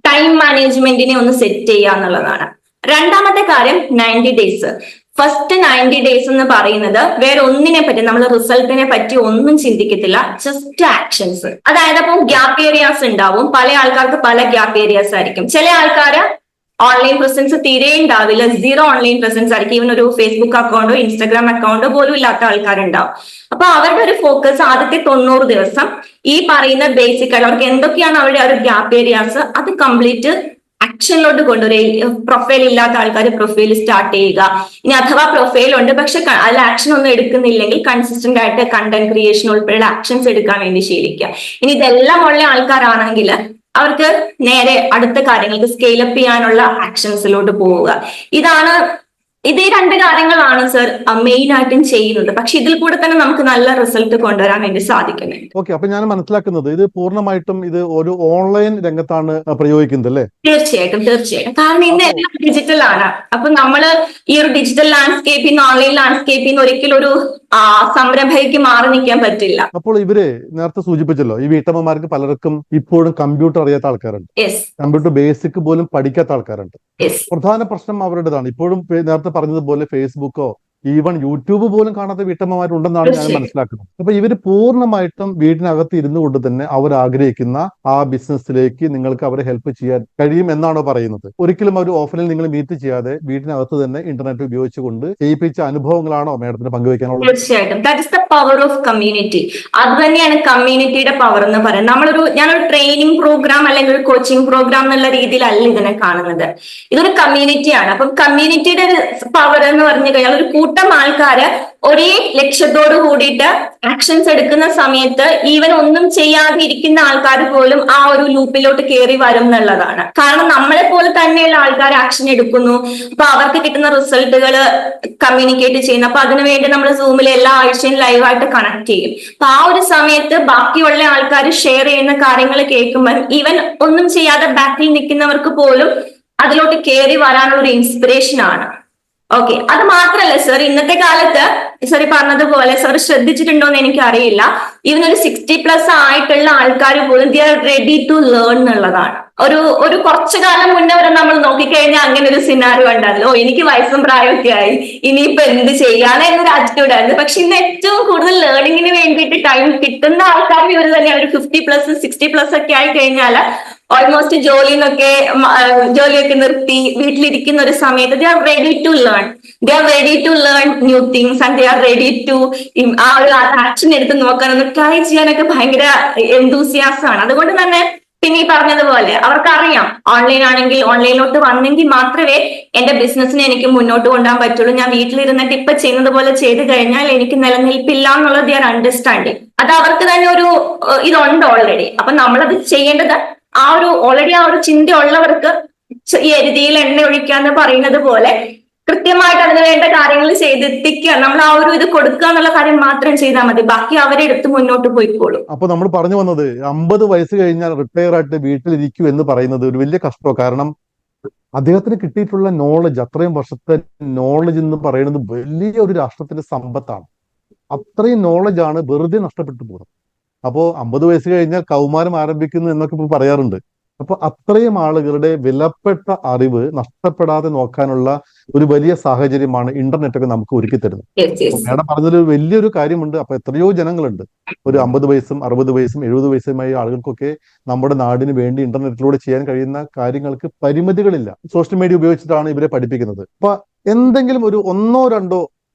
ടൈം മാനേജ്മെന്റിനെ ഒന്ന് സെറ്റ് ചെയ്യുക എന്നുള്ളതാണ്. രണ്ടാമത്തെ കാര്യം 90 ഡേയ്സ്. ഫസ്റ്റ് 90 ഡേയ്സ് എന്ന് പറയുന്നത് വേറെ ഒന്നിനെ പറ്റി, നമ്മൾ റിസൾട്ടിനെ പറ്റി ഒന്നും ചിന്തിക്കത്തില്ല, ജസ്റ്റ് ആക്ഷൻസ്. അതായത് അപ്പം ഗ്യാപ്പ് ഏരിയാസ് ഉണ്ടാവും. പല ആൾക്കാർക്ക് പല ഗ്യാപ്പ് ഏരിയാസ് ആയിരിക്കും. ചില ആൾക്കാര് ഓൺലൈൻ പ്രസൻസ് തീരെ ഉണ്ടാവില്ല, 0 ഓൺലൈൻ പ്രസൻസ് ആയിരിക്കും. ഈവൻ ഒരു ഫേസ്ബുക്ക് അക്കൗണ്ടോ ഇൻസ്റ്റാഗ്രാം അക്കൗണ്ടോ പോലും ഇല്ലാത്ത ആൾക്കാരുണ്ടാവും. അപ്പൊ അവരുടെ ഒരു ഫോക്കസ് ആദ്യത്തെ 90 ദിവസം ഈ പറയുന്ന ബേസിക് ആയിട്ട് അവർക്ക് എന്തൊക്കെയാണ് അവരുടെ ഒരു ഗ്യാപ്പ് ഏരിയാസ് അത് കംപ്ലീറ്റ് ആക്ഷനിലോട്ട് കൊണ്ടുവരിക. പ്രൊഫൈൽ ഇല്ലാത്ത ആൾക്കാർ പ്രൊഫൈൽ സ്റ്റാർട്ട് ചെയ്യുക. ഇനി അഥവാ പ്രൊഫൈൽ ഉണ്ട് പക്ഷെ അതിൽ ആക്ഷൻ ഒന്നും എടുക്കുന്നില്ലെങ്കിൽ കൺസിസ്റ്റന്റ് ആയിട്ട് കണ്ടന്റ് ക്രിയേഷൻ ഉൾപ്പെടെയുള്ള ആക്ഷൻസ് എടുക്കാൻ വേണ്ടി ശീലിക്കുക. ഇനി ഇതെല്ലാം ഉള്ള ആൾക്കാരാണെങ്കിൽ അവർക്ക് നേരെ അടുത്ത കാര്യങ്ങൾക്ക് സ്കെയിലപ്പ് ചെയ്യാനുള്ള ആക്ഷൻസിലോട്ട് പോവുക. ഇത് ഈ 2 കാര്യങ്ങളാണ് സർ മെയിൻ ആയിട്ടും ചെയ്യുന്നത്. പക്ഷെ ഇതിൽ കൂടെ തന്നെ നമുക്ക് നല്ല റിസൾട്ട് കൊണ്ടുവരാൻ വേണ്ടി സാധിക്കുന്നുണ്ട്. ഓക്കെ, അപ്പൊ ഞാൻ മനസ്സിലാക്കുന്നത് ഇത് പൂർണ്ണമായിട്ടും ഇത് ഒരു ഓൺലൈൻ രംഗത്താണ് പ്രയോഗിക്കുന്നത് അല്ലേ? തീർച്ചയായിട്ടും. കാരണം ഇന്ന് എല്ലാം ഡിജിറ്റൽ ആണ്. അപ്പൊ നമ്മള് ഈ ഒരു ഡിജിറ്റൽ ലാൻഡ്സ്കേപ്പിൽ നിന്ന് ഓൺലൈൻ ലാൻഡ്സ്കേപ്പിൽ നിന്ന് ഒരിക്കലും ഒരു സംരംഭയ്ക്ക് മാറി നിൽക്കാൻ പറ്റില്ല. അപ്പോൾ ഇവര് നേരത്തെ സൂചിപ്പിച്ചല്ലോ, ഈ വീട്ടമ്മമാർക്ക് പലർക്കും ഇപ്പോഴും കമ്പ്യൂട്ടർ അറിയാത്ത ആൾക്കാരുണ്ട്, കമ്പ്യൂട്ടർ ബേസിക് പോലും പഠിക്കാത്ത ആൾക്കാരുണ്ട്. പ്രധാന പ്രശ്നം അവരുടേതാണ്. ഇപ്പോഴും നേരത്തെ പറഞ്ഞതുപോലെ ഫേസ്ബുക്കോ ഈവൻ യൂട്യൂബ് പോലും കാണാത്ത വീട്ടമ്മമാരുണ്ടെന്നാണ് ഞാൻ മനസ്സിലാക്കുന്നത്. അപ്പൊ ഇവര് പൂർണ്ണമായിട്ടും വീടിനകത്ത് ഇരുന്നു കൊണ്ട് തന്നെ അവർ ആഗ്രഹിക്കുന്ന ആ ബിസിനസ്സിലേക്ക് നിങ്ങൾക്ക് അവരെ ഹെൽപ്പ് ചെയ്യാൻ കഴിയും എന്നാണോ പറയുന്നത്? ഒരിക്കലും അവർ ഓഫ്ലൈനിൽ നിങ്ങൾ മീറ്റ് ചെയ്യാതെ വീടിനകത്ത് തന്നെ ഇന്റർനെറ്റ് ഉപയോഗിച്ചുകൊണ്ട് ചെയ്യിപ്പിച്ച അനുഭവങ്ങളാണോ മാഡത്തിന് പങ്കുവയ്ക്കാനുള്ളത്? തീർച്ചയായിട്ടും. That is the power of community. അത് തന്നെയാണ് കമ്മ്യൂണിറ്റിയുടെ പവർ എന്ന് പറയുന്നത്. ഞാനൊരു ട്രെയിനിങ് പ്രോഗ്രാം അല്ലെങ്കിൽ ഒരു കോച്ചിങ് പ്രോഗ്രാം എന്നുള്ള രീതിയിലല്ല ഇതിനെ കാണുന്നത്. ഇതൊരു കമ്മ്യൂണിറ്റിയാണ്. അപ്പം കമ്മ്യൂണിറ്റിയുടെ പവർ എന്ന് പറഞ്ഞു കഴിഞ്ഞാൽ ഒരു കൂട്ടം ആൾക്കാര് ഒരേ ലക്ഷ്യത്തോട് കൂടിയിട്ട് ആക്ഷൻസ് എടുക്കുന്ന സമയത്ത് ഈവൻ ഒന്നും ചെയ്യാതെ ഇരിക്കുന്ന ആൾക്കാർ പോലും ആ ഒരു ലൂപ്പിലോട്ട് കയറി വരും എന്നുള്ളതാണ്. കാരണം നമ്മളെ പോലെ തന്നെയുള്ള ആൾക്കാർ ആക്ഷൻ എടുക്കുന്നു. അപ്പൊ അവർക്ക് കിട്ടുന്ന റിസൾട്ടുകൾ കമ്മ്യൂണിക്കേറ്റ് ചെയ്യുന്നു. അപ്പൊ അതിനുവേണ്ടി നമ്മൾ സൂമിൽ എല്ലാ ആഴ്ചയും ലൈവായിട്ട് കണക്ട് ചെയ്യും. അപ്പൊ ആ ഒരു സമയത്ത് ബാക്കിയുള്ള ആൾക്കാർ ഷെയർ ചെയ്യുന്ന കാര്യങ്ങൾ കേൾക്കുമ്പോൾ ഈവൻ ഒന്നും ചെയ്യാതെ ബാക്കിൽ നിൽക്കുന്നവർക്ക് പോലും അതിലോട്ട് കയറി വരാനുള്ള ഒരു ഇൻസ്പിറേഷൻ ആണ്. ഓക്കെ, അത് മാത്രല്ല സർ, ഇന്നത്തെ കാലത്ത് സർ പറഞ്ഞതുപോലെ സർ ശ്രദ്ധിച്ചിട്ടുണ്ടോ എന്ന് എനിക്ക് അറിയില്ല, ഈവൻ ഒരു 60+ ആയിട്ടുള്ള ആൾക്കാർ പോലും they are ready to learn എന്നുള്ളതാണ്. ഒരു കുറച്ചു കാലം മുന്നേ വരെ നമ്മൾ നോക്കിക്കഴിഞ്ഞാൽ അങ്ങനെ ഒരു സിനാരിയോ ഉണ്ടായിരുന്നു. എനിക്ക് വയസ്സും പ്രായമൊക്കെ ആയി, ഇനിയിപ്പോ എന്ത് ചെയ്യാൻ എന്നൊരു ആറ്റിറ്റ്യൂഡ് ആയിരുന്നു. പക്ഷെ ഇന്ന് ഏറ്റവും കൂടുതൽ ലേണിങ്ങിന് വേണ്ടിയിട്ട് ടൈം കിട്ടുന്ന ആൾക്കാർ ഇവർ തന്നെയാണ്. ഒരു 50+, 60+ ഒക്കെ ആയി കഴിഞ്ഞാൽ ഓൾമോസ്റ്റ് ജോലിയൊക്കെ നിർത്തി വീട്ടിലിരിക്കുന്ന ഒരു സമയത്ത് they are ready to learn new things and they are ready to ആ ഒരു ആക്ഷൻ എടുത്ത് നോക്കാനൊന്ന് ട്രൈ ചെയ്യാനൊക്കെ ഭയങ്കര എന്തൂസിയാസമാണ്. അതുകൊണ്ട് തന്നെ പിന്നെ ഈ പറഞ്ഞതുപോലെ അവർക്കറിയാം ഓൺലൈൻ ആണെങ്കിൽ ഓൺലൈനിലോട്ട് വന്നെങ്കിൽ മാത്രമേ എന്റെ ബിസിനസ്സിനെ എനിക്ക് മുന്നോട്ട് കൊണ്ടുപോകാൻ പറ്റുള്ളൂ. ഞാൻ വീട്ടിലിരുന്നിട്ട് ഇപ്പൊ ചെയ്യുന്നത് പോലെ ചെയ്ത് കഴിഞ്ഞാൽ എനിക്ക് നിലനിൽപ്പില്ല എന്നുള്ളത് ദേ ആർ അണ്ടർസ്റ്റാൻഡിങ്. അത് അവർക്ക് തന്നെ ഒരു ഇതുണ്ട് ഓൾറെഡി. അപ്പൊ നമ്മളത് ചെയ്യേണ്ടത് ഓൾറെഡി ആ ഒരു ചിന്ത ഉള്ളവർക്ക് ഈ എരുതിയിൽ എണ്ണ ഒഴിക്കാന്ന് പറയുന്നത് പോലെ കൃത്യമായിട്ട് അതിന് വേണ്ട കാര്യങ്ങൾ ചെയ്തെത്തിക്കുക. നമ്മൾ ആ ഒരു ഇത് കൊടുക്കുക എന്നുള്ള കാര്യം മാത്രം ചെയ്താൽ മതി. ബാക്കി അവരെ എടുത്ത് മുന്നോട്ട് പോയിക്കോളും. അപ്പൊ നമ്മൾ പറഞ്ഞു വന്നത് 50 വയസ്സ് കഴിഞ്ഞാൽ റിട്ടയർ ആയിട്ട് വീട്ടിലിരിക്കൂ എന്ന് പറയുന്നത് ഒരു വലിയ കഷ്ടമാണ്. കാരണം അദ്ദേഹത്തിന് കിട്ടിയിട്ടുള്ള നോളജ്, അത്രയും വർഷത്തെ നോളജ് എന്ന് പറയുന്നത് വലിയ ഒരു രാഷ്ട്രത്തിന്റെ സമ്പത്താണ്. അത്രയും നോളജാണ് വെറുതെ നഷ്ടപ്പെട്ടു പോകുന്നത്. അപ്പോ 50 വയസ്സ് കഴിഞ്ഞാൽ കൗമാരം ആരംഭിക്കുന്നു എന്നൊക്കെ ഇപ്പൊ പറയാറുണ്ട്. അപ്പൊ അത്രയും ആളുകളുടെ വിലപ്പെട്ട അറിവ് നഷ്ടപ്പെടാതെ നോക്കാനുള്ള ഒരു വലിയ സാഹചര്യമാണ് ഇന്റർനെറ്റ് ഒക്കെ നമുക്ക് ഒരുക്കി തരുന്നത്. മേഡം പറഞ്ഞൊരു വലിയൊരു കാര്യമുണ്ട്. അപ്പൊ എത്രയോ ജനങ്ങളുണ്ട്, ഒരു 50 വയസ്സും 60 വയസ്സും 70 വയസ്സുമായ ആളുകൾക്കൊക്കെ നമ്മുടെ നാടിന് വേണ്ടി ഇന്റർനെറ്റിലൂടെ ചെയ്യാൻ കഴിയുന്ന കാര്യങ്ങൾക്ക് പരിമിതികളില്ല. സോഷ്യൽ മീഡിയ ഉപയോഗിച്ചിട്ടാണ് ഇവരെ പഠിപ്പിക്കുന്നത്. അപ്പൊ എന്തെങ്കിലും ഒരു 1-2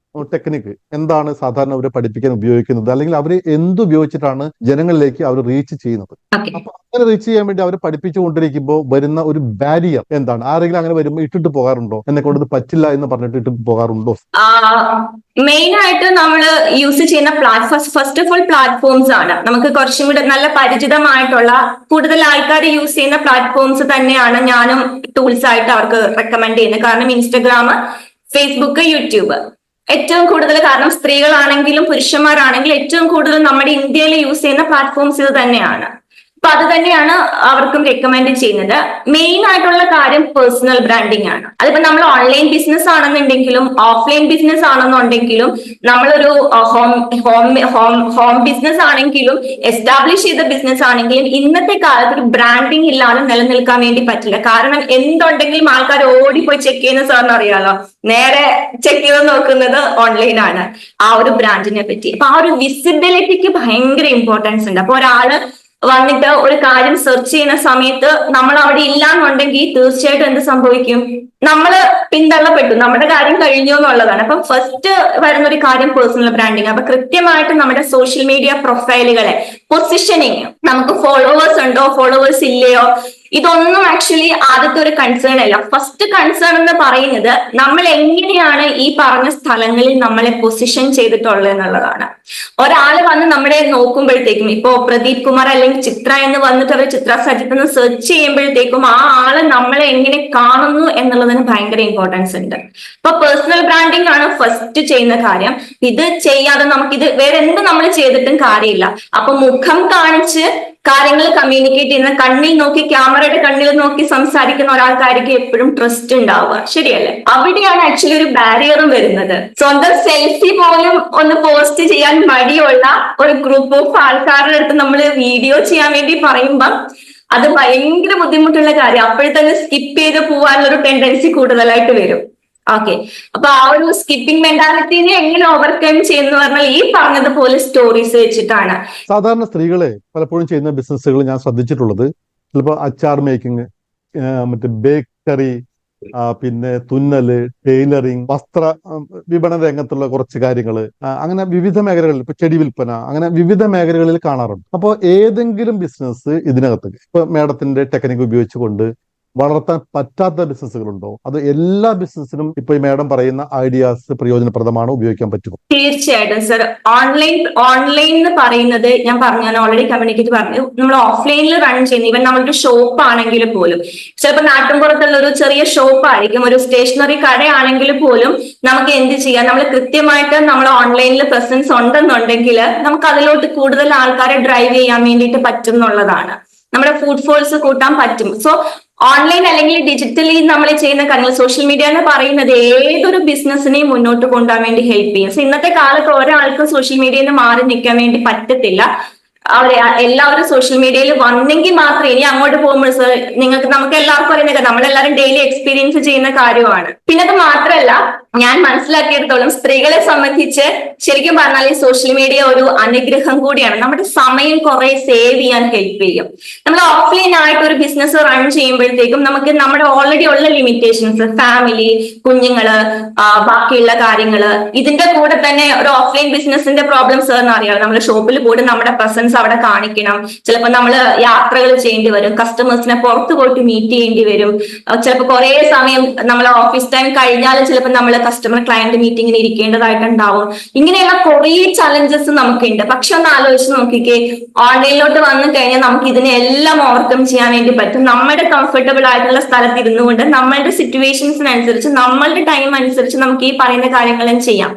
ടെക്നിക്ക് എന്താണ് സാധാരണ അവരെ പഠിപ്പിക്കാൻ ഉപയോഗിക്കുന്നത്, അല്ലെങ്കിൽ അവരെ എന്തുപയോഗിച്ചിട്ടാണ് ജനങ്ങളിലേക്ക് അവർ റീച്ച് ചെയ്യുന്നത്? അപ്പൊ അങ്ങനെ റീച്ച് ചെയ്യാൻ വേണ്ടി അവരെ പഠിപ്പിച്ചുകൊണ്ടിരിക്കുമ്പോൾ വരുന്ന ഒരു ബാരിയർ എന്താണ്? ആരെങ്കിലും അങ്ങനെ വരുമ്പോൾ ഇട്ടിട്ട് പോകാറുണ്ടോ? എന്നെ കൊണ്ട് പറ്റില്ല എന്ന് പറഞ്ഞിട്ട് ഇട്ടിട്ട് പോകാറുണ്ടോ? മെയിൻ ആയിട്ട് നമ്മൾ യൂസ് ചെയ്യുന്ന ഫസ്റ്റ് ഓഫ് ഓൾ പ്ലാറ്റ്ഫോംസ് ആണ്. നമുക്ക് കുറച്ചും കൂടെ നല്ല പരിചിതമായിട്ടുള്ള കൂടുതൽ ആൾക്കാർ യൂസ് ചെയ്യുന്ന പ്ലാറ്റ്ഫോംസ് തന്നെയാണ് ഞാനും ടൂൾസ് ആയിട്ട് അവർക്ക് റെക്കമെൻഡ് ചെയ്യുന്നത്. കാരണം ഇൻസ്റ്റഗ്രാം, ഫേസ്ബുക്ക്, യൂട്യൂബ് ഏറ്റവും കൂടുതൽ, കാരണം സ്ത്രീകളാണെങ്കിലും പുരുഷന്മാരാണെങ്കിലും ഏറ്റവും കൂടുതൽ നമ്മുടെ ഇന്ത്യയിൽ യൂസ് ചെയ്യുന്ന പ്ലാറ്റ്ഫോംസ് ഇത് തന്നെയാണ്. അപ്പൊ അത് തന്നെയാണ് അവർക്കും റെക്കമെൻഡ് ചെയ്യുന്നത്. മെയിൻ ആയിട്ടുള്ള കാര്യം പേഴ്സണൽ ബ്രാൻഡിങ് ആണ്. അതിപ്പോ നമ്മൾ ഓൺലൈൻ ബിസിനസ് ആണെന്നുണ്ടെങ്കിലും ഓഫ്ലൈൻ ബിസിനസ് ആണെന്നുണ്ടെങ്കിലും നമ്മളൊരു ഹോം ബിസിനസ് ആണെങ്കിലും എസ്റ്റാബ്ലിഷ് ചെയ്ത ബിസിനസ് ആണെങ്കിലും ഇന്നത്തെ കാലത്ത് ഒരു ബ്രാൻഡിങ് ഇല്ലാതെ നിലനിൽക്കാൻ വേണ്ടി പറ്റില്ല. കാരണം എന്തുണ്ടെങ്കിലും ആൾക്കാർ ഓടിപ്പോയി ചെക്ക് ചെയ്യുന്ന സാറിന് അറിയാലോ, നേരെ ചെക്ക് ചെയ്ത് നോക്കുന്നത് ഓൺലൈനാണ് ആ ഒരു ബ്രാൻഡിനെ പറ്റി. അപ്പൊ ആ ഒരു വിസിബിലിറ്റിക്ക് ഭയങ്കര ഇമ്പോർട്ടൻസ് ഉണ്ട്. അപ്പൊ ഒരാള് വന്നിട്ട് ഒരു കാര്യം സെർച്ച് ചെയ്യുന്ന സമയത്ത് നമ്മൾ അവിടെ ഇല്ലാന്നുണ്ടെങ്കിൽ തീർച്ചയായിട്ടും എന്ത് സംഭവിക്കും? നമ്മള് പിന്തള്ളപ്പെട്ടു, നമ്മുടെ കാര്യം കഴിഞ്ഞു എന്നുള്ളതാണ്. അപ്പൊ ഫസ്റ്റ് വരുന്ന ഒരു കാര്യം പേഴ്സണൽ ബ്രാൻഡിങ്. അപ്പൊ കൃത്യമായിട്ട് നമ്മുടെ സോഷ്യൽ മീഡിയ പ്രൊഫൈലുകളെ പൊസിഷനിങ്, നമുക്ക് ഫോളോവേഴ്സ് ഉണ്ടോ ഫോളോവേഴ്സ് ഇല്ലയോ, ഇതൊന്നും ആക്ച്വലി ആദ്യത്തെ ഒരു കൺസേൺ അല്ല. ഫസ്റ്റ് കൺസേൺ എന്ന് പറയുന്നത് നമ്മൾ എങ്ങനെയാണ് ഈ പറഞ്ഞ സ്ഥലങ്ങളിൽ നമ്മളെ പൊസിഷൻ ചെയ്തിട്ടുള്ളത് എന്നുള്ളതാണ്. ഒരാള് വന്ന് നമ്മളെ നോക്കുമ്പോഴത്തേക്കും, ഇപ്പോ പ്രദീപ് കുമാർ അല്ലെങ്കിൽ ചിത്ര എന്ന് വന്നിട്ട് അവർ ചിത്ര സജിത്ത് എന്ന് സെർച്ച് ചെയ്യുമ്പോഴത്തേക്കും ആ ആള് നമ്മളെ എങ്ങനെ കാണുന്നു എന്നുള്ളതിന് ഭയങ്കര ഇമ്പോർട്ടൻസ് ഉണ്ട്. ഇപ്പൊ പേഴ്സണൽ ബ്രാൻഡിങ് ആണ് ഫസ്റ്റ് ചെയ്യുന്ന കാര്യം. ഇത് ചെയ്യാതെ നമുക്കിത് വേറെ എന്ത് നമ്മൾ ചെയ്തിട്ടും കാര്യമില്ല. അപ്പൊ മുഖം കാണിച്ച് കാര്യങ്ങൾ കമ്മ്യൂണിക്കേറ്റ് ചെയ്യുന്ന, കണ്ണിൽ നോക്കി, ക്യാമറയുടെ കണ്ണിൽ നോക്കി സംസാരിക്കുന്ന ഒരാൾക്കാർക്ക് എപ്പോഴും ട്രസ്റ്റ് ഉണ്ടാവുക, ശരിയല്ലേ? അവിടെയാണ് ആക്ച്വലി ഒരു ബാരിയറും വരുന്നത്. സ്വന്തം സെൽഫി പോലും ഒന്ന് പോസ്റ്റ് ചെയ്യാൻ മടിയുള്ള ഒരു ഗ്രൂപ്പ് ഓഫ് ആൾക്കാരുടെ അടുത്ത് നമ്മൾ വീഡിയോ ചെയ്യാൻ വേണ്ടി പറയുമ്പം അത് ഭയങ്കര ബുദ്ധിമുട്ടുള്ള കാര്യം. അപ്പോഴത്തന്നെ സ്കിപ്പ് ചെയ്ത് പോകാനുള്ള ഒരു ടെൻഡൻസി കൂടുതലായിട്ട് വരും. ഓക്കെ, അപ്പൊ ആ ഒരു സ്കിപ്പിംഗ് മെന്റാലിറ്റിനെ എങ്ങനെ ഓവർകം ചെയ്യുന്ന പറഞ്ഞാൽ ഈ പറഞ്ഞതുപോലെ സ്റ്റോറീസ് വെച്ചിട്ടാണ്. സാധാരണ സ്ത്രീകളെ പലപ്പോഴും ചെയ്യുന്ന ബിസിനസ്സുകൾ ഞാൻ ശ്രദ്ധിച്ചിട്ടുള്ളത്, ചിലപ്പോൾ അച്ചാർ മേക്കിംഗ്, മറ്റേ ബേക്കറി, പിന്നെ തുന്നല്, ടൈലറിങ്, വസ്ത്ര വിപണന രംഗത്തുള്ള കുറച്ച് കാര്യങ്ങള്, അങ്ങനെ വിവിധ മേഖലകളിൽ, ഇപ്പൊ ചെടി വിൽപ്പന, അങ്ങനെ വിവിധ മേഖലകളിൽ കാണാറുണ്ട്. അപ്പോൾ ഏതെങ്കിലും ബിസിനസ് ഇതിനകത്ത് ഇപ്പൊ മേഡത്തിന്റെ ടെക്നിക്ക് ഉപയോഗിച്ചുകൊണ്ട് വളർത്താൻ പറ്റാത്ത ബിസിനസ്സുകളുണ്ടോ? അത് എല്ലാ ബിസിനസ്സിനും ഇപ്പൊ ഈ മാഡം പറയുന്ന ഐഡിയാസ് പ്രയോജനപ്രദമാണ്, ഉപയോഗിക്കാൻ പറ്റുമോ? തീർച്ചയായിട്ടും സർ. ഓൺലൈൻ എന്ന് പറയുന്നത് ഞാൻ പറഞ്ഞു, ഞാൻ ഓൾറെഡി കമ്മ്യൂണിക്കേറ്റ് പറഞ്ഞു, നമ്മൾ ഓഫ്ലൈനിൽ റൺ ചെയ്യുന്ന, ഇവൻ നമ്മളൊരു ഷോപ്പ് ആണെങ്കിൽ പോലും, ചിലപ്പോൾ നാട്ടിൻപുറത്തുള്ള ഒരു ചെറിയ ഷോപ്പ് ആയിരിക്കും, ഒരു സ്റ്റേഷനറി കടയാണെങ്കിൽ പോലും നമുക്ക് എന്ത് ചെയ്യാം? നമ്മൾ കൃത്യമായിട്ട് നമ്മൾ ഓൺലൈനിൽ പ്രസൻസ് ഉണ്ടെന്നുണ്ടെങ്കിൽ നമുക്ക് അതിലോട്ട് കൂടുതൽ ആൾക്കാരെ ഡ്രൈവ് ചെയ്യാൻ വേണ്ടിയിട്ട് പറ്റും എന്നുള്ളതാണ്. നമ്മുടെ ഫുഡ് ഫോൾസ് കൂട്ടാൻ പറ്റും. സോ ഓൺലൈൻ അല്ലെങ്കിൽ ഡിജിറ്റലി നമ്മൾ ചെയ്യുന്ന കാര്യങ്ങൾ, സോഷ്യൽ മീഡിയ എന്ന് പറയുന്നത് ഏതൊരു ബിസിനസ്സിനെയും മുന്നോട്ട് കൊണ്ടുപോകാൻ വേണ്ടി ഹെൽപ്പ് ചെയ്യും. സോ ഇന്നത്തെ കാലത്ത് ഒരാൾക്കും സോഷ്യൽ മീഡിയയിൽ നിന്ന് മാറി നിൽക്കാൻ വേണ്ടി പറ്റത്തില്ല. അവരെ എല്ലാവരും സോഷ്യൽ മീഡിയയിൽ വന്നെങ്കിൽ മാത്രമേ, ഇനി അങ്ങോട്ട് പോകുമ്പോൾ സർ നമുക്ക് എല്ലാവർക്കും അറിയുന്ന, നമ്മളെല്ലാവരും ഡെയിലി എക്സ്പീരിയൻസ് ചെയ്യുന്ന കാര്യമാണ്. പിന്നെ അത് മാത്രമല്ല, ഞാൻ മനസ്സിലാക്കിയെടുത്തോളം സ്ത്രീകളെ സംബന്ധിച്ച് ശരിക്കും പറഞ്ഞാൽ ഈ സോഷ്യൽ മീഡിയ ഒരു അനുഗ്രഹം കൂടിയാണ്. നമ്മുടെ സമയം കുറെ സേവ് ചെയ്യാൻ ഹെൽപ്പ് ചെയ്യും. നമ്മൾ ഓഫ്ലൈൻ ആയിട്ട് ഒരു ബിസിനസ് റൺ ചെയ്യുമ്പോഴത്തേക്കും നമുക്ക് നമ്മുടെ ഓൾറെഡി ഉള്ള ലിമിറ്റേഷൻസ്, ഫാമിലി, കുഞ്ഞുങ്ങള്, ബാക്കിയുള്ള കാര്യങ്ങള്, ഇതിന്റെ കൂടെ തന്നെ ഒരു ഓഫ്ലൈൻ ബിസിനസിന്റെ പ്രോബ്ലംസ് എന്ന് അറിയാം. നമ്മൾ ഷോപ്പിൽ കൂടെ നമ്മുടെ പ്രസൻസ് അവിടെ കാണിക്കണം. ചിലപ്പോൾ നമ്മൾ യാത്രകൾ ചെയ്യേണ്ടി വരും, കസ്റ്റമേഴ്സിനെ പുറത്തു പോയിട്ട് മീറ്റ് ചെയ്യേണ്ടി വരും. ചിലപ്പോൾ കുറെ സമയം നമ്മൾ ഓഫീസ് ടൈം കഴിഞ്ഞാലും ചിലപ്പോൾ നമ്മൾ കസ്റ്റമർ ക്ലയന്റ് മീറ്റിംഗിന് ഇരിക്കേണ്ടതായിട്ടുണ്ടാവും. ഇങ്ങനെയുള്ള കുറെ ചലഞ്ചസ് നമുക്കുണ്ട്. പക്ഷെ ഒന്ന് ആലോചിച്ച് നോക്കിക്കേ, ഓൺലൈനിലോട്ട് വന്നു കഴിഞ്ഞാൽ നമുക്ക് ഇതിനെല്ലാം ഓവർകം ചെയ്യാൻ വേണ്ടി പറ്റും. നമ്മുടെ കംഫർട്ടബിൾ ആയിട്ടുള്ള സ്ഥലത്ത് ഇരുന്നു കൊണ്ട് നമ്മളുടെ സിറ്റുവേഷൻസിനനുസരിച്ച്, നമ്മളുടെ ടൈം അനുസരിച്ച് നമുക്ക് ഈ പറയുന്ന കാര്യങ്ങളും ചെയ്യാം.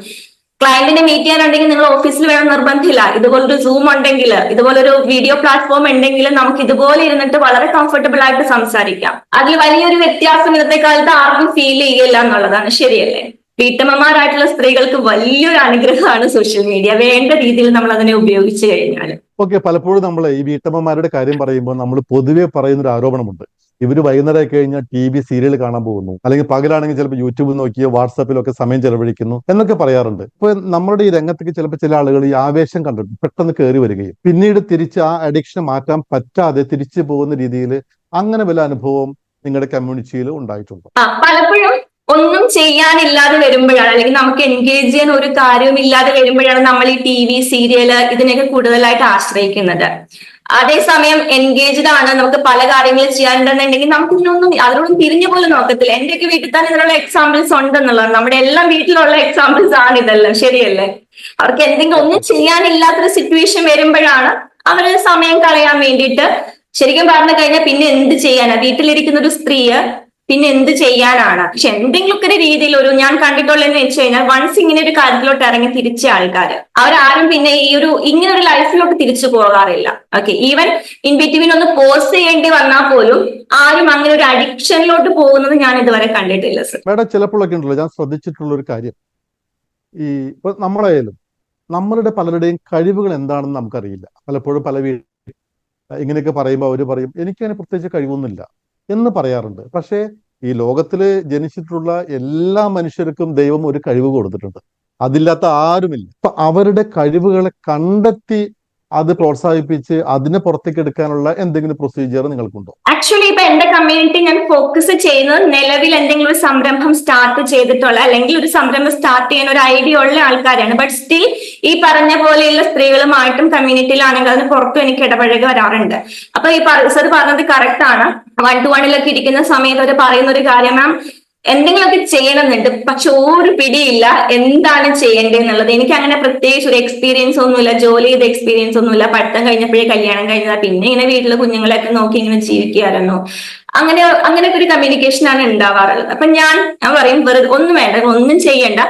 ക്ലയന്റിനെ മീറ്റ് ചെയ്യാനുണ്ടെങ്കിൽ നിങ്ങൾ ഓഫീസിൽ വേണം നിർബന്ധമില്ല. ഇതുപോലൊരു സൂം ഉണ്ടെങ്കിൽ, ഇതുപോലൊരു വീഡിയോ പ്ലാറ്റ്ഫോം ഉണ്ടെങ്കിൽ നമുക്ക് ഇതുപോലെ ഇരുന്നിട്ട് വളരെ കംഫർട്ടബിൾ ആയിട്ട് സംസാരിക്കാം. അതിൽ വലിയൊരു വ്യത്യാസം ഇന്നത്തെ കാലത്ത് ആർക്കും ഫീൽ ചെയ്യില്ല എന്നുള്ളതാണ്, ശരിയല്ലേ? വീട്ടമ്മമാരായിട്ടുള്ള സ്ത്രീകൾക്ക് വലിയൊരു അനുഗ്രഹമാണ് സോഷ്യൽ മീഡിയ, വേണ്ട രീതിയിൽ നമ്മൾ അതിനെ ഉപയോഗിച്ചു കഴിഞ്ഞാൽ. ഓക്കെ, പലപ്പോഴും നമ്മൾ ഈ വീട്ടമ്മമാരുടെ കാര്യം പറയുമ്പോൾ നമ്മൾ പൊതുവെ പറയുന്ന ഒരു ആരോപണമുണ്ട്, ഇവര് വൈകുന്നേരം കഴിഞ്ഞാൽ TV സീരിയൽ കാണാൻ പോകുന്നു, അല്ലെങ്കിൽ പകലാണെങ്കിൽ ചിലപ്പോൾ യൂട്യൂബ് നോക്കിയോ വാട്സാപ്പിലൊക്കെ സമയം ചെലവഴിക്കുന്നു എന്നൊക്കെ പറയാറുണ്ട്. ഇപ്പൊ നമ്മുടെ ഈ രംഗത്തേക്ക് ചിലപ്പോൾ ചില ആളുകൾ ഈ ആവേശം കണ്ടിട്ട് പെട്ടെന്ന് കയറി വരികയും പിന്നീട് തിരിച്ച് ആ അഡിക്ഷൻ മാറ്റാൻ പറ്റാതെ തിരിച്ചു പോകുന്ന രീതിയിൽ, അങ്ങനെ വല്ല അനുഭവം നിങ്ങളുടെ കമ്മ്യൂണിറ്റിയിൽ ഉണ്ടായിട്ടുണ്ടോ? പലപ്പോഴും ഒന്നും ചെയ്യാനില്ലാതെ വരുമ്പോഴാണ്, അല്ലെങ്കിൽ നമുക്ക് എൻഗേജ് ചെയ്യാൻ ഒരു കാര്യവും ഇല്ലാതെ വരുമ്പോഴാണ് നമ്മൾ ഈ TV സീരിയല് ഇതിനൊക്കെ കൂടുതലായിട്ട് ആശ്രയിക്കുന്നത്. അതേസമയം എൻഗേജ്ഡ് ആണ്, നമുക്ക് പല കാര്യങ്ങൾ ചെയ്യാനുണ്ടെന്നുണ്ടെങ്കിൽ നമുക്ക് ഇതിനൊന്നും അതിനോടൊന്നും തിരിഞ്ഞു പോലും നോക്കത്തില്ല. എന്റെയൊക്കെ വീട്ടിൽ തന്നെ ഇതിനുള്ള എക്സാമ്പിൾസ് ഉണ്ടെന്നുള്ളതാണ്. നമ്മുടെ എല്ലാം വീട്ടിലുള്ള എക്സാമ്പിൾസ് ആണ് ഇതെല്ലാം, ശരിയല്ലേ? അവർക്ക് എന്തെങ്കിലും ഒന്നും ചെയ്യാനില്ലാത്തൊരു സിറ്റുവേഷൻ വരുമ്പോഴാണ് അവര് സമയം കളയാൻ വേണ്ടിയിട്ട്, ശരിക്കും പറഞ്ഞു കഴിഞ്ഞാൽ പിന്നെ എന്ത് ചെയ്യാനാ വീട്ടിലിരിക്കുന്ന ഒരു സ്ത്രീയെ, പിന്നെ എന്ത് ചെയ്യാനാണ്? പക്ഷെ എന്തെങ്കിലുമൊക്കെ ഒരു രീതിയിൽ ഒരു, ഞാൻ കണ്ടിട്ടുള്ളതെന്ന് വെച്ച് കഴിഞ്ഞാൽ, വൺസ് ഇങ്ങനെ ഒരു കാര്യത്തിലോട്ട് ഇറങ്ങി തിരിച്ച ആൾക്കാര് അവരാരും പിന്നെ ഈ ഒരു ഇങ്ങനെ ഒരു ലൈഫിലോട്ട് തിരിച്ചു പോകാറില്ല. ഓക്കെ, ഈവൻ ഇൻ ബിറ്റ്വീൻ ഒന്ന് പോസ് ചെയ്യേണ്ടി വന്നാൽ പോലും ആരും അങ്ങനെ ഒരു അഡിക്ഷനിലോട്ട് പോകുന്നത് ഞാൻ ഇതുവരെ കണ്ടിട്ടില്ല സർ. മേഡം, ചിലപ്പോഴൊക്കെ ഉണ്ടല്ലോ ഞാൻ ശ്രദ്ധിച്ചിട്ടുള്ള ഒരു കാര്യം, ഈ ഇപ്പൊ നമ്മളായാലും നമ്മളുടെ പലരുടെയും കഴിവുകൾ എന്താണെന്ന് നമുക്കറിയില്ല. പലപ്പോഴും പല ഇങ്ങനെയൊക്കെ പറയുമ്പോൾ അവർ പറയും എനിക്കതിനെ പ്രത്യേകിച്ച് കഴിവൊന്നുമില്ല എന്ന് പറയാറുണ്ട്. പക്ഷേ ഈ ലോകത്തില് ജനിച്ചിട്ടുള്ള എല്ലാ മനുഷ്യർക്കും ദൈവം ഒരു കഴിവ് കൊടുത്തിട്ടുണ്ട്, അതില്ലാത്ത ആരുമില്ല. അപ്പൊ അവരുടെ കഴിവുകളെ കണ്ടെത്തി അത് പ്രോത്സാഹിപ്പിച്ച് അതിനെ പുറത്തേക്ക് എടുക്കാനുള്ള എന്തെങ്കിലും പ്രൊസീജിയർ നിങ്ങൾക്കുണ്ടോ? ആക്ച്വലി ഇപ്പൊ എന്റെ കമ്മ്യൂണിറ്റി ഞാൻ ഫോക്കസ് ചെയ്യുന്നത് നിലവിൽ എന്തെങ്കിലും ഒരു സംരംഭം സ്റ്റാർട്ട് ചെയ്തിട്ടുള്ള അല്ലെങ്കിൽ ഒരു സംരംഭം സ്റ്റാർട്ട് ചെയ്യാൻ ഒരു ഐഡിയ ഉള്ള ആൾക്കാരാണ്. ബട്ട് സ്റ്റിൽ ഈ പറഞ്ഞ പോലെയുള്ള സ്ത്രീകളുമായിട്ടും കമ്മ്യൂണിറ്റിയിലാണെങ്കിൽ അതിന് പുറത്തും എനിക്ക് ഇടപഴകി വരാറുണ്ട്. അപ്പൊ ഈ സർ പറഞ്ഞത് കറക്റ്റ് ആണ്. 1-to-1 ഇരിക്കുന്ന സമയത്ത് അവർ പറയുന്ന ഒരു കാര്യം, മാം എന്തെങ്കിലുമൊക്കെ ചെയ്യണമെന്നുണ്ട്, പക്ഷെ ഒരു പിടിയില്ല എന്താണ് ചെയ്യേണ്ടതെന്നുള്ളത്. എനിക്ക് അങ്ങനെ പ്രത്യേകിച്ച് ഒരു എക്സ്പീരിയൻസ് ഒന്നുമില്ല, ജോലി ചെയ്ത എക്സ്പീരിയൻസ് ഒന്നുമില്ല. പഠിത്തം കഴിഞ്ഞപ്പോഴേ കല്യാണം കഴിഞ്ഞതാ, പിന്നെ ഇങ്ങനെ വീട്ടിലെ കുഞ്ഞുങ്ങളെയൊക്കെ നോക്കി ഇങ്ങനെ ജീവിക്കുകയായിരുന്നു. അങ്ങനെയൊക്കെ ഒരു കമ്മ്യൂണിക്കേഷൻ ആണ് ഉണ്ടാവാറുള്ളത്. അപ്പൊ ഞാൻ പറയും വെറുതെ ഒന്നും വേണ്ട, ഒന്നും ചെയ്യണ്ട,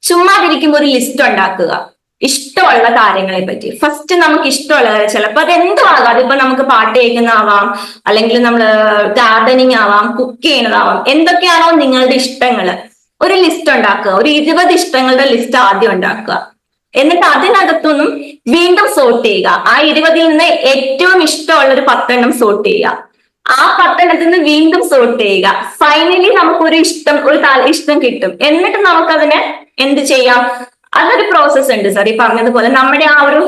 ചുമ്മാതിരിക്കുമ്പോൾ ഒരു ലിസ്റ്റ് ഉണ്ടാക്കുക ഇഷ്ടമുള്ള കാര്യങ്ങളെ പറ്റി. ഫസ്റ്റ് നമുക്ക് ഇഷ്ടമുള്ള കാര്യം, ചിലപ്പോ അത് എന്തോ ആകാം, അതിപ്പോ നമുക്ക് പാട്ട് കേൾക്കുന്നതാവാം, അല്ലെങ്കിൽ നമ്മൾ ഗാർഡനിങ് ആവാം, കുക്ക് ചെയ്യുന്നതാവാം, എന്തൊക്കെയാണോ നിങ്ങളുടെ ഇഷ്ടങ്ങള് ഒരു ലിസ്റ്റ് ഉണ്ടാക്കുക. ഒരു 20 ഇഷ്ടങ്ങളുടെ ലിസ്റ്റ് ആദ്യം ഉണ്ടാക്കുക. എന്നിട്ട് അതിനകത്തൊന്നും വീണ്ടും സോർട്ട് ചെയ്യുക. ആ 20-ൽ നിന്ന് ഏറ്റവും ഇഷ്ടമുള്ള ഒരു 10 സോർട്ട് ചെയ്യുക. ആ 10 നിന്ന് വീണ്ടും സോർട്ട് ചെയ്യുക. ഫൈനലി നമുക്കൊരു ഇഷ്ടം കിട്ടും. എന്നിട്ട് നമുക്കതിനെ എന്ത് ചെയ്യാം, അതൊരു പ്രോസസ് ഉണ്ട് സർ. ഈ പറഞ്ഞതുപോലെ നമ്മുടെ ആ ഒരു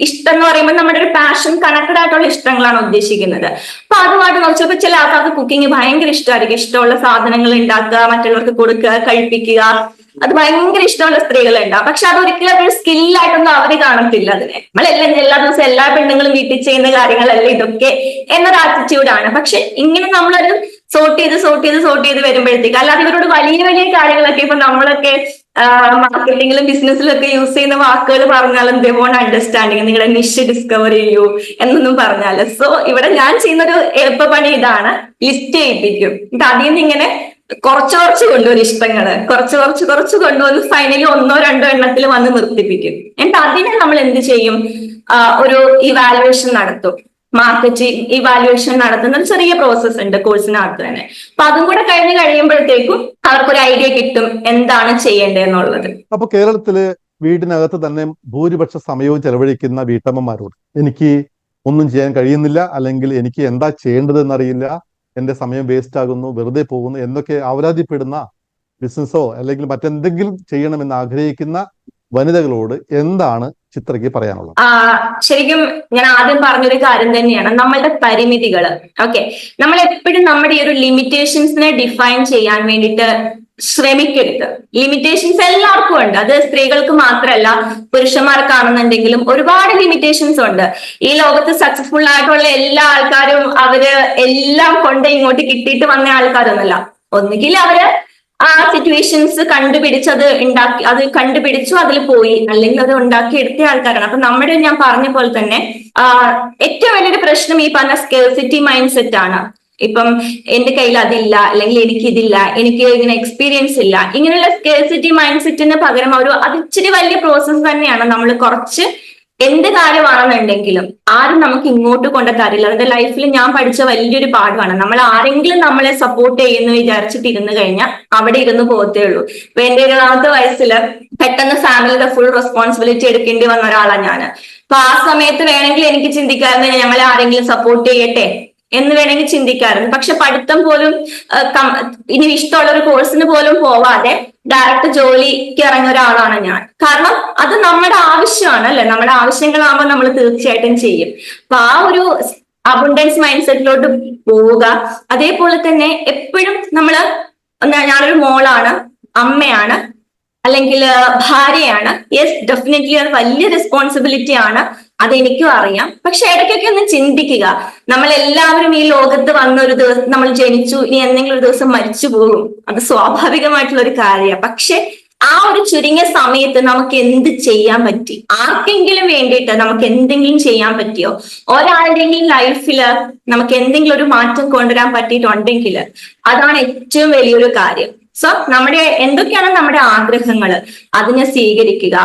ഇഷ്ടം എന്ന് പറയുമ്പോൾ നമ്മുടെ ഒരു പാഷൻ കണക്റ്റഡ് ആയിട്ടുള്ള ഇഷ്ടങ്ങളാണ് ഉദ്ദേശിക്കുന്നത്. അപ്പൊ അതുമായിട്ട് നോക്കിയപ്പോ ചില ആൾക്കാർക്ക് കുക്കിംഗ് ഭയങ്കര ഇഷ്ടമായിരിക്കും. ഇഷ്ടമുള്ള സാധനങ്ങൾ ഉണ്ടാക്കുക, മറ്റുള്ളവർക്ക് കൊടുക്കുക, കഴിപ്പിക്കുക, അത് ഭയങ്കര ഇഷ്ടമുള്ള സ്ത്രീകളുണ്ടാവും. പക്ഷെ അതൊരിക്കലും ഒരു സ്കില്ലായിട്ടൊന്നും അവര് കാണത്തില്ല. അതിനെ നമ്മളെല്ലാം എല്ലാ ദിവസവും എല്ലാ പെണ്ണുങ്ങളും വീട്ടിൽ ചെയ്യുന്ന കാര്യങ്ങളല്ല ഇതൊക്കെ എന്നൊരു ആറ്റിറ്റ്യൂഡാണ്. പക്ഷെ ഇങ്ങനെ നമ്മളൊരു സോർട്ട് ചെയ്ത് വരുമ്പോഴത്തേക്ക്, അല്ലാതെ ഇവരോട് വലിയ വലിയ കാര്യങ്ങളൊക്കെ ഇപ്പൊ നമ്മളൊക്കെ മാർക്കറ്റിംഗിലും ബിസിനസ്സിലും ഒക്കെ യൂസ് ചെയ്യുന്ന വാക്കുകൾ പറഞ്ഞാലും ദേ വോണ്ട് അണ്ടർസ്റ്റാൻഡിങ്, നിങ്ങളുടെ നിഷ് ഡിസ്കവർ ചെയ്യൂ എന്നൊന്നും പറഞ്ഞാല്. സോ ഇവിടെ ഞാൻ ചെയ്യുന്നൊരു എളുപ്പപ്പണി ഇതാണ്, ലിസ്റ്റ് ചെയ്യിപ്പിക്കും. എന്നിട്ട് അതിൽ നിന്ന് ഇങ്ങനെ കുറച്ച് കൊണ്ടുവരും ഇഷ്ടങ്ങള്, കുറച്ച് കൊണ്ടുവന്ന് ഫൈനലി 1-2 എണ്ണത്തിൽ വന്ന് നിർത്തിപ്പിക്കും. എന്നിട്ട് അതിനെ നമ്മൾ എന്ത് ചെയ്യും, ഒരു ഇവാലുവേഷൻ നടത്തും. മാർക്കറ്റിംഗ് ഇവാലുവേഷൻ നടത്തുന്ന ഒരു ചെറിയ പ്രോസസ് ഉണ്ട് കോഴ്സിനകത്ത് തന്നെ. അപ്പൊ അതും കൂടെ കഴിയുമ്പോഴത്തേക്കും അവർക്കൊരു ഐഡിയ കിട്ടും എന്താണ് ചെയ്യേണ്ടതെന്നുള്ളത്. അപ്പൊ കേരളത്തില് വീടിനകത്ത് തന്നെ ഭൂരിപക്ഷ സമയവും ചെലവഴിക്കുന്ന വീട്ടമ്മമാരോട് എനിക്ക് ഒന്നും ചെയ്യാൻ കഴിയുന്നില്ല, അല്ലെങ്കിൽ എനിക്ക് എന്താ ചെയ്യേണ്ടതെന്നറിയില്ല, എന്റെ സമയം വേസ്റ്റ് ആകുന്നു, വെറുതെ പോകുന്നു എന്നൊക്കെ അവരാധിപ്പെടുന്ന ബിസിനസ്സോ അല്ലെങ്കിൽ മറ്റെന്തെങ്കിലും ചെയ്യണമെന്ന് ആഗ്രഹിക്കുന്ന വനിതകളോട് എന്താണ് ചിത്രയ്ക്ക് പറയാനുള്ളത്? ശരിക്കും ഞാൻ ആദ്യം പറഞ്ഞൊരു കാര്യം തന്നെയാണ് നമ്മളുടെ പരിമിതികൾ. ഓക്കെ, നമ്മൾ എപ്പോഴും നമ്മുടെ ഈ ഒരു ലിമിറ്റേഷൻസിനെ ഡിഫൈൻ ചെയ്യാൻ വേണ്ടിയിട്ട് ശ്രമിക്കരുത്. ലിമിറ്റേഷൻസ് എല്ലാവർക്കും ഉണ്ട്. അത് സ്ത്രീകൾക്ക് മാത്രമല്ല, പുരുഷന്മാർക്കാണെന്നുണ്ടെങ്കിലും ഒരുപാട് ലിമിറ്റേഷൻസ് ഉണ്ട്. ഈ ലോകത്ത് സക്സസ്ഫുൾ ആയിട്ടുള്ള എല്ലാ ആൾക്കാരും അവര് എല്ലാം കൊണ്ട് ഇങ്ങോട്ട് കിട്ടിയിട്ട് വന്ന ആൾക്കാരൊന്നുമല്ല. ഒന്നുകിൽ അവര് ആ സിറ്റുവേഷൻസ് കണ്ടുപിടിച്ചു അതിൽ പോയി, അല്ലെങ്കിൽ അത് ഉണ്ടാക്കിയെടുത്ത ആൾക്കാരാണ്. അപ്പൊ ഞാൻ പറഞ്ഞ പോലെ തന്നെ ഏറ്റവും വലിയൊരു പ്രശ്നം ഈ പറഞ്ഞ സ്കേഴ്സിറ്റി മൈൻഡ് സെറ്റ് ആണ്. ഇപ്പം എന്റെ കയ്യിൽ അതില്ല, അല്ലെങ്കിൽ എനിക്കിതില്ല, എനിക്ക് ഇങ്ങനെ എക്സ്പീരിയൻസ് ഇല്ല, ഇങ്ങനെയുള്ള സ്കേഴ്സിറ്റി മൈൻഡ് സെറ്റിന് പകരം അത് ഇച്ചിരി വലിയ പ്രോസസ്സ് തന്നെയാണ്. നമ്മൾ കുറച്ച് എന്ത് കാര്യമാണെന്നുണ്ടെങ്കിലും ആരും നമുക്ക് ഇങ്ങോട്ട് കൊണ്ട് തരില്ല. അതിന്റെ ലൈഫിൽ ഞാൻ പഠിച്ച വലിയൊരു പാഠമാണ്. നമ്മൾ ആരെങ്കിലും നമ്മളെ സപ്പോർട്ട് ചെയ്യുന്നു വിചാരിച്ചിട്ട് ഇരുന്ന് കഴിഞ്ഞാൽ അവിടെ ഇരുന്ന് പോകത്തേ ഉള്ളൂ. ഇപ്പൊ എന്റെ 20-ാമത്തെ വയസ്സിൽ പെട്ടെന്ന് ഫാമിലിയുടെ ഫുൾ റെസ്പോൺസിബിലിറ്റി എടുക്കേണ്ടി വന്ന ഒരാളാണ് ഞാൻ. അപ്പൊ ആ സമയത്ത് വേണമെങ്കിൽ എനിക്ക് ചിന്തിക്കാറുണ്ട് ഞങ്ങളെ ആരെങ്കിലും സപ്പോർട്ട് ചെയ്യട്ടെ എന്ന് വേണമെങ്കിൽ ചിന്തിക്കാറുണ്ട്. പക്ഷെ പഠിത്തം പോലും ഇനി ഇഷ്ടമുള്ള ഒരു കോഴ്സിന് പോലും പോവാതെ ഡയറക്റ്റ് ജോലിക്ക് ഇറങ്ങിയ ഒരാളാണ് ഞാൻ. കാരണം അത് നമ്മുടെ ആവശ്യമാണ് അല്ലെ, നമ്മുടെ ആവശ്യങ്ങളാകുമ്പോൾ നമ്മൾ തീർച്ചയായിട്ടും ചെയ്യും. അപ്പൊ ആ ഒരു അബണ്ടൻസ് മൈൻഡ് സെറ്റിലോട്ട് പോവുക. അതേപോലെ തന്നെ എപ്പോഴും ഞാനൊരു മോളാണ്, അമ്മയാണ്, അല്ലെങ്കിൽ ഭാര്യയാണ്. യെസ്, ഡെഫിനറ്റ്ലി അത് വലിയ റെസ്പോൺസിബിലിറ്റി ആണ്, അതെനിക്കും അറിയാം. പക്ഷെ ഇടയ്ക്കൊക്കെ ഒന്ന് ചിന്തിക്കുക, നമ്മളെല്ലാവരും ഈ ലോകത്ത് വന്ന ഒരു ദിവസം നമ്മൾ ജനിച്ചു, ഇനി എന്തെങ്കിലും ഒരു ദിവസം മരിച്ചു പോകും, അത് സ്വാഭാവികമായിട്ടുള്ള ഒരു കാര്യമാണ്. പക്ഷെ ആ ഒരു ചുരുങ്ങിയ സമയത്ത് നമുക്ക് എന്ത് ചെയ്യാൻ പറ്റി, ആർക്കെങ്കിലും വേണ്ടിയിട്ട് നമുക്ക് എന്തെങ്കിലും ചെയ്യാൻ പറ്റിയോ, ഒരാളുടെയെങ്കിലും ലൈഫില് നമുക്ക് എന്തെങ്കിലും ഒരു മാറ്റം കൊണ്ടുവരാൻ പറ്റിയിട്ടുണ്ടെങ്കിൽ അതാണ് ഏറ്റവും വലിയൊരു കാര്യം. സോ എന്തൊക്കെയാണ് നമ്മുടെ ആഗ്രഹങ്ങൾ, അതിനെ സ്വീകരിക്കുക.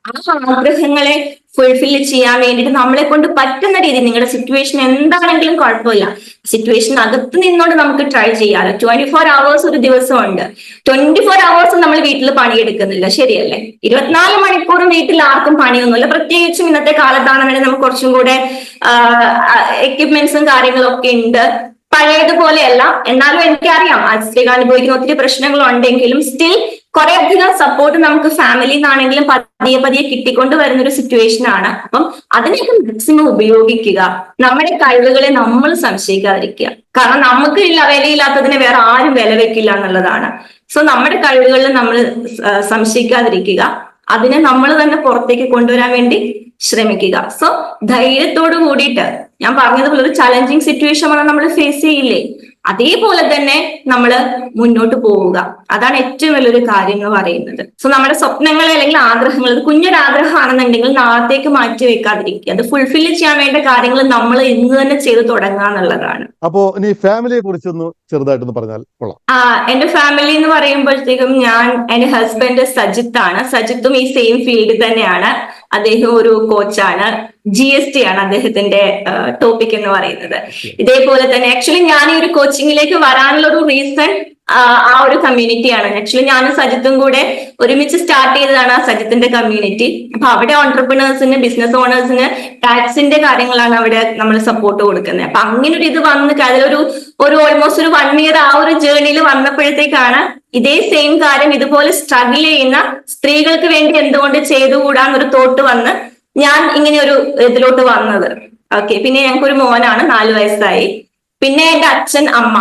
ആ ആഗ്രഹങ്ങളെ ഫുൾഫിൽ ചെയ്യാൻ വേണ്ടിയിട്ട് നമ്മളെ കൊണ്ട് പറ്റുന്ന രീതിയിൽ, നിങ്ങളുടെ സിറ്റുവേഷൻ എന്താണെങ്കിലും കുഴപ്പമില്ല, സിറ്റുവേഷൻ അകത്ത് നിന്നോണ്ട് നമുക്ക് ട്രൈ ചെയ്യാറ്. 24 hours ഒരു ദിവസമുണ്ട്. 24 hours നമ്മൾ വീട്ടിൽ പണിയെടുക്കുന്നില്ല, ശരിയല്ലേ? 24 മണിക്കൂറും വീട്ടിൽ ആർക്കും പണിയൊന്നുമില്ല. പ്രത്യേകിച്ചും ഇന്നത്തെ കാലത്താണെന്നുണ്ടെങ്കിൽ നമുക്ക് കുറച്ചും കൂടെ എക്യുപ്മെന്റ്സും കാര്യങ്ങളും ഒക്കെ ഉണ്ട്. പഴയതുപോലെയല്ല. എന്നാലും എനിക്കറിയാം ആ സ്ത്രീകൾ അനുഭവിക്കുന്ന ഒത്തിരി പ്രശ്നങ്ങൾ ഉണ്ടെങ്കിലും സ്റ്റിൽ കുറെ അധികം സപ്പോർട്ട് നമുക്ക് ഫാമിലിയിൽ നിന്നാണെങ്കിലും പതിയെ പതിയെ കിട്ടിക്കൊണ്ട് വരുന്ന ഒരു സിറ്റുവേഷൻ ആണ്. അപ്പം അതിനൊക്കെ മാക്സിമം ഉപയോഗിക്കുക. നമ്മുടെ കഴിവുകളെ നമ്മൾ സംശയിക്കാതിരിക്കുക. കാരണം നമുക്ക് വിലയില്ലാത്തതിനെ വേറെ ആരും വില വെക്കില്ല എന്നുള്ളതാണ്. സോ നമ്മുടെ കഴിവുകളിൽ നമ്മൾ സംശയിക്കാതിരിക്കുക. അതിനെ നമ്മൾ തന്നെ പുറത്തേക്ക് കൊണ്ടുവരാൻ വേണ്ടി ശ്രമിക്കുക. സോ ധൈര്യത്തോട് കൂടിയിട്ട് ഞാൻ പറഞ്ഞതുപോലെ ഒരു ചലഞ്ചിങ് സിറ്റുവേഷൻ നമ്മൾ ഫേസ് ചെയ്യില്ലേ, അതേപോലെ തന്നെ നമ്മൾ മുന്നോട്ട് പോവുക. അതാണ് ഏറ്റവും വലിയൊരു കാര്യം എന്ന് പറയുന്നത്. സോ നമ്മുടെ സ്വപ്നങ്ങളെ അല്ലെങ്കിൽ ആഗ്രഹങ്ങൾ, കുഞ്ഞൊരാഗ്രഹമാണെന്നുണ്ടെങ്കിൽ നാളത്തേക്ക് മാറ്റി വെക്കാതിരിക്കുക. അത് ഫുൾഫിൽ ചെയ്യാൻ വേണ്ട കാര്യങ്ങൾ നമ്മൾ ഇന്ന് തന്നെ ചെയ്ത് തുടങ്ങുക എന്നുള്ളതാണ്. അപ്പോ ഇനി ഫാമിലിയെ കുറിച്ചൊന്ന് ചെറുതായിട്ടൊന്ന് പറഞ്ഞാൽ കൊള്ളാം. എന്റെ ഫാമിലി എന്ന് പറയുമ്പോഴത്തേക്കും എന്റെ ഹസ്ബൻഡ് സജിത്ത് ആണ്. സജിത്തും ഈ സെയിം ഫീൽഡിൽ തന്നെയാണ്. അദ്ദേഹം ഒരു കോച്ചാണ്. GST ആണ് അദ്ദേഹത്തിന്റെ ടോപ്പിക് എന്ന് പറയുന്നത്. ഇതേപോലെ തന്നെ ആക്ച്വലി ഞാൻ ഈ ഒരു കോച്ചിങ്ങിലേക്ക് വരാനുള്ള ഒരു റീസൺ ആ ഒരു കമ്മ്യൂണിറ്റിയാണ്. ആക്ച്വലി ഞാനും സജിത്തും കൂടെ ഒരുമിച്ച് സ്റ്റാർട്ട് ചെയ്തതാണ് ആ സജിത്തിന്റെ കമ്മ്യൂണിറ്റി. അപ്പൊ അവിടെ ഓൺടർപ്രണേഴ്സിന്, ബിസിനസ് ഓണേഴ്സിന് ടാക്സിന്റെ കാര്യങ്ങളാണ് അവിടെ നമ്മൾ സപ്പോർട്ട് കൊടുക്കുന്നത്. അപ്പൊ അങ്ങനെ ഒരു ഇത് വന്ന് അതിലൊരു ഓൾമോസ്റ്റ് ഒരു 1 year ആ ഒരു ജേർണിയിൽ വന്നപ്പോഴത്തേക്കാണ് ഇതേ സെയിം കാര്യം ഇതുപോലെ സ്ട്രഗിൾ ചെയ്യുന്ന സ്ത്രീകൾക്ക് വേണ്ടി എന്തുകൊണ്ട് ചെയ്തുകൂടാന്നൊരു തോട്ട് വന്ന് ഞാൻ ഇങ്ങനെ ഒരു ഇതിലോട്ട് വന്നത്. ഓക്കെ, പിന്നെ ഞങ്ങൾക്കൊരു മോനാണ്, 4 വയസ്സായി. പിന്നെ എന്റെ അച്ഛൻ, അമ്മ,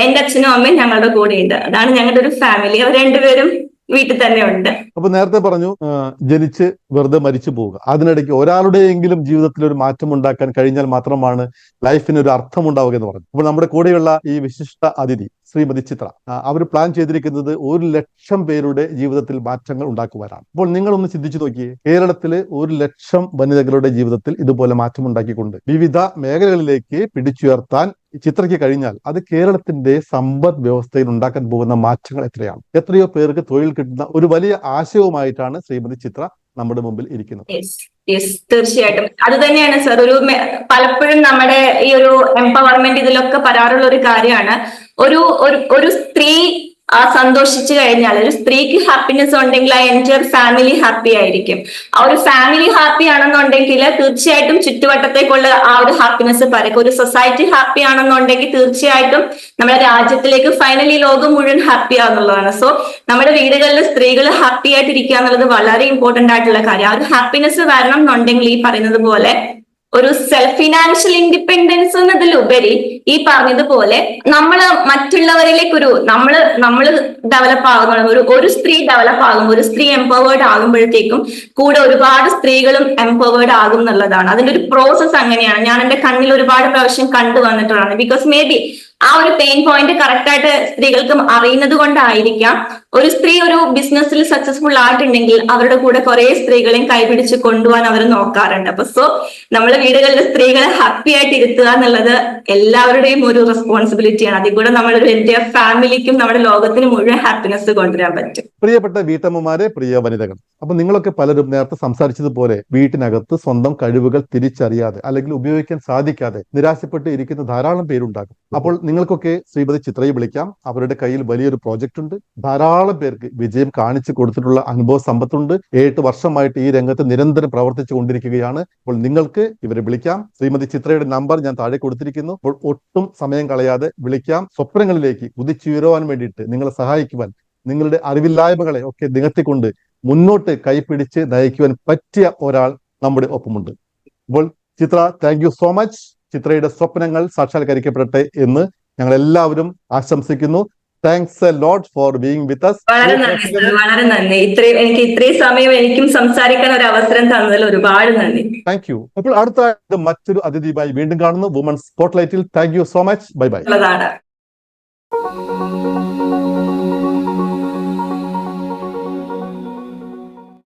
എന്റെ അച്ഛനും അമ്മയും ഞങ്ങളുടെ കൂടെ ഉണ്ട്. അതാണ് ഞങ്ങളുടെ ഒരു ഫാമിലി. അവർ രണ്ടുപേരും വീട്ടിൽ തന്നെ ഉണ്ട്. അപ്പൊ നേരത്തെ പറഞ്ഞു ജനിച്ച് വെറുതെ മരിച്ചു പോവുക. അതിനിടയ്ക്ക് ഒരാളുടെയെങ്കിലും ജീവിതത്തിൽ ഒരു മാറ്റം ഉണ്ടാക്കാൻ കഴിഞ്ഞാൽ മാത്രമാണ് ലൈഫിന് ഒരു അർത്ഥം ഉണ്ടാവുക എന്ന് പറഞ്ഞു. അപ്പോൾ നമ്മുടെ കൂടെയുള്ള ഈ വിശിഷ്ട അതിഥി ശ്രീമതി ചിത്ര, അവർ പ്ലാൻ ചെയ്തിരിക്കുന്നത് 1,00,000 പേരുടെ ജീവിതത്തിൽ മാറ്റങ്ങൾ ഉണ്ടാക്കുവാനാണ്. അപ്പോൾ നിങ്ങളൊന്ന് ചിന്തിച്ചു നോക്കിയേ, കേരളത്തില് 1,00,000 വനിതകളുടെ ജീവിതത്തിൽ ഇതുപോലെ മാറ്റം ഉണ്ടാക്കിക്കൊണ്ട് വിവിധ മേഖലകളിലേക്ക് പിടിച്ചുയർത്താൻ ചിത്രയ്ക്ക് കഴിഞ്ഞാൽ അത് കേരളത്തിന്റെ സമ്പദ് വ്യവസ്ഥയിൽ ഉണ്ടാക്കാൻ പോകുന്ന മാറ്റങ്ങൾ എത്രയാണ്. എത്രയോ പേർക്ക് തൊഴിൽ കിട്ടുന്ന ഒരു വലിയ ആശയവുമായിട്ടാണ് ശ്രീമതി ചിത്ര നമ്മുടെ മുമ്പിൽ ഇരിക്കുന്നത്. തീർച്ചയായിട്ടും അത് തന്നെയാണ് സർ. പലപ്പോഴും നമ്മുടെ ഈ ഒരു എംപവർമെന്റ് ഇതിലൊക്കെ പറയാറുള്ള ഒരു കാര്യമാണ്, ഒരു സ്ത്രീ സന്തോഷിച്ചു കഴിഞ്ഞാൽ, ഒരു സ്ത്രീക്ക് ഹാപ്പിനെസ് ഉണ്ടെങ്കിൽ ആ എൻറ്റയർ ഫാമിലി ഹാപ്പി ആയിരിക്കും. ആ ഒരു ഫാമിലി ഹാപ്പി ആണെന്നുണ്ടെങ്കിൽ തീർച്ചയായിട്ടും ചുറ്റുവട്ടത്തേക്കുള്ള ആ ഒരു ഹാപ്പിനെസ് പരക്കും. ഒരു സൊസൈറ്റി ഹാപ്പി ആണെന്നുണ്ടെങ്കിൽ തീർച്ചയായിട്ടും നമ്മുടെ രാജ്യത്തിലേക്ക് ഫൈനലി ലോകം മുഴുവൻ ഹാപ്പി ആണെന്നുള്ളതാണ്. സോ നമ്മുടെ വീടുകളിൽ സ്ത്രീകൾ ഹാപ്പി ആയിട്ടിരിക്കുക എന്നുള്ളത് വളരെ ഇമ്പോർട്ടന്റ് ആയിട്ടുള്ള കാര്യം. ആ ഒരു ഹാപ്പിനെസ് വരണം എന്നുണ്ടെങ്കിൽ ഈ പറയുന്നത് പോലെ ഒരു സെൽഫ് ഫിനാൻഷ്യൽ ഇൻഡിപെൻഡൻസ് എന്നതിലുപരി ഈ പറഞ്ഞതുപോലെ നമ്മള് മറ്റുള്ളവരിലേക്ക് നമ്മള് ഡെവലപ്പ് ആകുന്ന ഒരു സ്ത്രീ ഡെവലപ്പ് ആകുമ്പോൾ, ഒരു സ്ത്രീ എംപവേർഡ് ആകുമ്പോഴത്തേക്കും കൂടെ ഒരുപാട് സ്ത്രീകളും എംപവേർഡ് ആകും എന്നുള്ളതാണ്. അതിന്റെ ഒരു പ്രോസസ് അങ്ങനെയാണ്. ഞാൻ എന്റെ കണ്ണിൽ ഒരുപാട് പ്രാവശ്യം കണ്ടു വന്നിട്ടുള്ളതാണ്. ബിക്കോസ് മേ ബി ആ ഒരു പെയിൻ പോയിന്റ് കറക്റ്റ് ആയിട്ട് സ്ത്രീകൾക്ക് അറിയുന്നത് കൊണ്ടായിരിക്കാം ഒരു സ്ത്രീ ഒരു ബിസിനസ്സിൽ സക്സസ്ഫുൾ ആയിട്ടുണ്ടെങ്കിൽ അവരുടെ കൂടെ കുറെ സ്ത്രീകളെയും കൈപിടിച്ച് കൊണ്ടുപോകാൻ അവർ നോക്കാറുണ്ട്. അപ്പൊ സോ നമ്മളെ വീടുകളിലെ സ്ത്രീകളെ ഹാപ്പി ആയിട്ട് ഇരുത്തുക എന്നുള്ളത് എല്ലാവരുടെയും ഒരു റെസ്പോൺസിബിലിറ്റിയാണ്. അതിൽ കൂടെ നമ്മളൊരു എന്റെ ഫാമിലിക്കും നമ്മുടെ ലോകത്തിന് മുഴുവൻ ഹാപ്പിനെസ് കൊണ്ടുവരാൻ പറ്റും. പ്രിയപ്പെട്ട വീട്ടമ്മമാരെ, പ്രിയ വനിതകൾ, അപ്പൊ നിങ്ങളൊക്കെ പലരും നേരത്തെ സംസാരിച്ചതുപോലെ വീട്ടിനകത്ത് സ്വന്തം കഴിവുകൾ തിരിച്ചറിയാതെ അല്ലെങ്കിൽ ഉപയോഗിക്കാൻ സാധിക്കാതെ നിരാശപ്പെട്ട് ഇരിക്കുന്ന ധാരാളം പേരുണ്ടാകും. അപ്പോൾ നിങ്ങൾക്കൊക്കെ ശ്രീമതി ചിത്രയെ വിളിക്കാം. അവരുടെ കയ്യിൽ വലിയൊരു പ്രോജക്റ്റ് ഉണ്ട്. ധാരാളം പേർക്ക് വിജയം കാണിച്ചു കൊടുത്തിട്ടുള്ള അനുഭവ സമ്പത്തുണ്ട്. 8 വർഷമായിട്ട് ഈ രംഗത്ത് നിരന്തരം പ്രവർത്തിച്ചു കൊണ്ടിരിക്കുകയാണ്. അപ്പോൾ നിങ്ങൾക്ക് ഇവരെ വിളിക്കാം. ശ്രീമതി ചിത്രയുടെ നമ്പർ ഞാൻ താഴെ കൊടുത്തിരിക്കുന്നു. അപ്പോൾ ഒട്ടും സമയം കളയാതെ വിളിക്കാം. സ്വപ്നങ്ങളിലേക്ക് കുതിച്ചുയരുവാൻ വേണ്ടിയിട്ട് നിങ്ങളെ സഹായിക്കുവാൻ, നിങ്ങളുടെ അറിവില്ലായ്മകളെ ഒക്കെ നികത്തിക്കൊണ്ട് മുന്നോട്ട് കൈപിടിച്ച് നയിക്കുവാൻ പറ്റിയ ഒരാൾ നമ്മുടെ ഒപ്പമുണ്ട്. അപ്പോൾ Chitra, thank you so much. ചിത്രയുടെ സ്വപ്നങ്ങൾ സാക്ഷാത്കരിക്കപ്പെടട്ടെ എന്ന് ഞങ്ങൾ എല്ലാവരും ആശംസിക്കുന്നു. Thanks a lot for being with us. വളരെ നന്ദി. എനിക്ക് ഇത്രയും സമയം എനിക്കും സംസാരിക്കാൻ ഒരു അവസരം തന്നതിൽ ഒരുപാട് നന്ദി. Thank you. അപ്പോൾ അടുത്ത മറ്റൊരു അതിഥിയുമായി വീണ്ടും കാണുന്നു വുമൺസ് സ്പോട്ട്ലൈറ്റിൽ. Thank you so much. Bye by.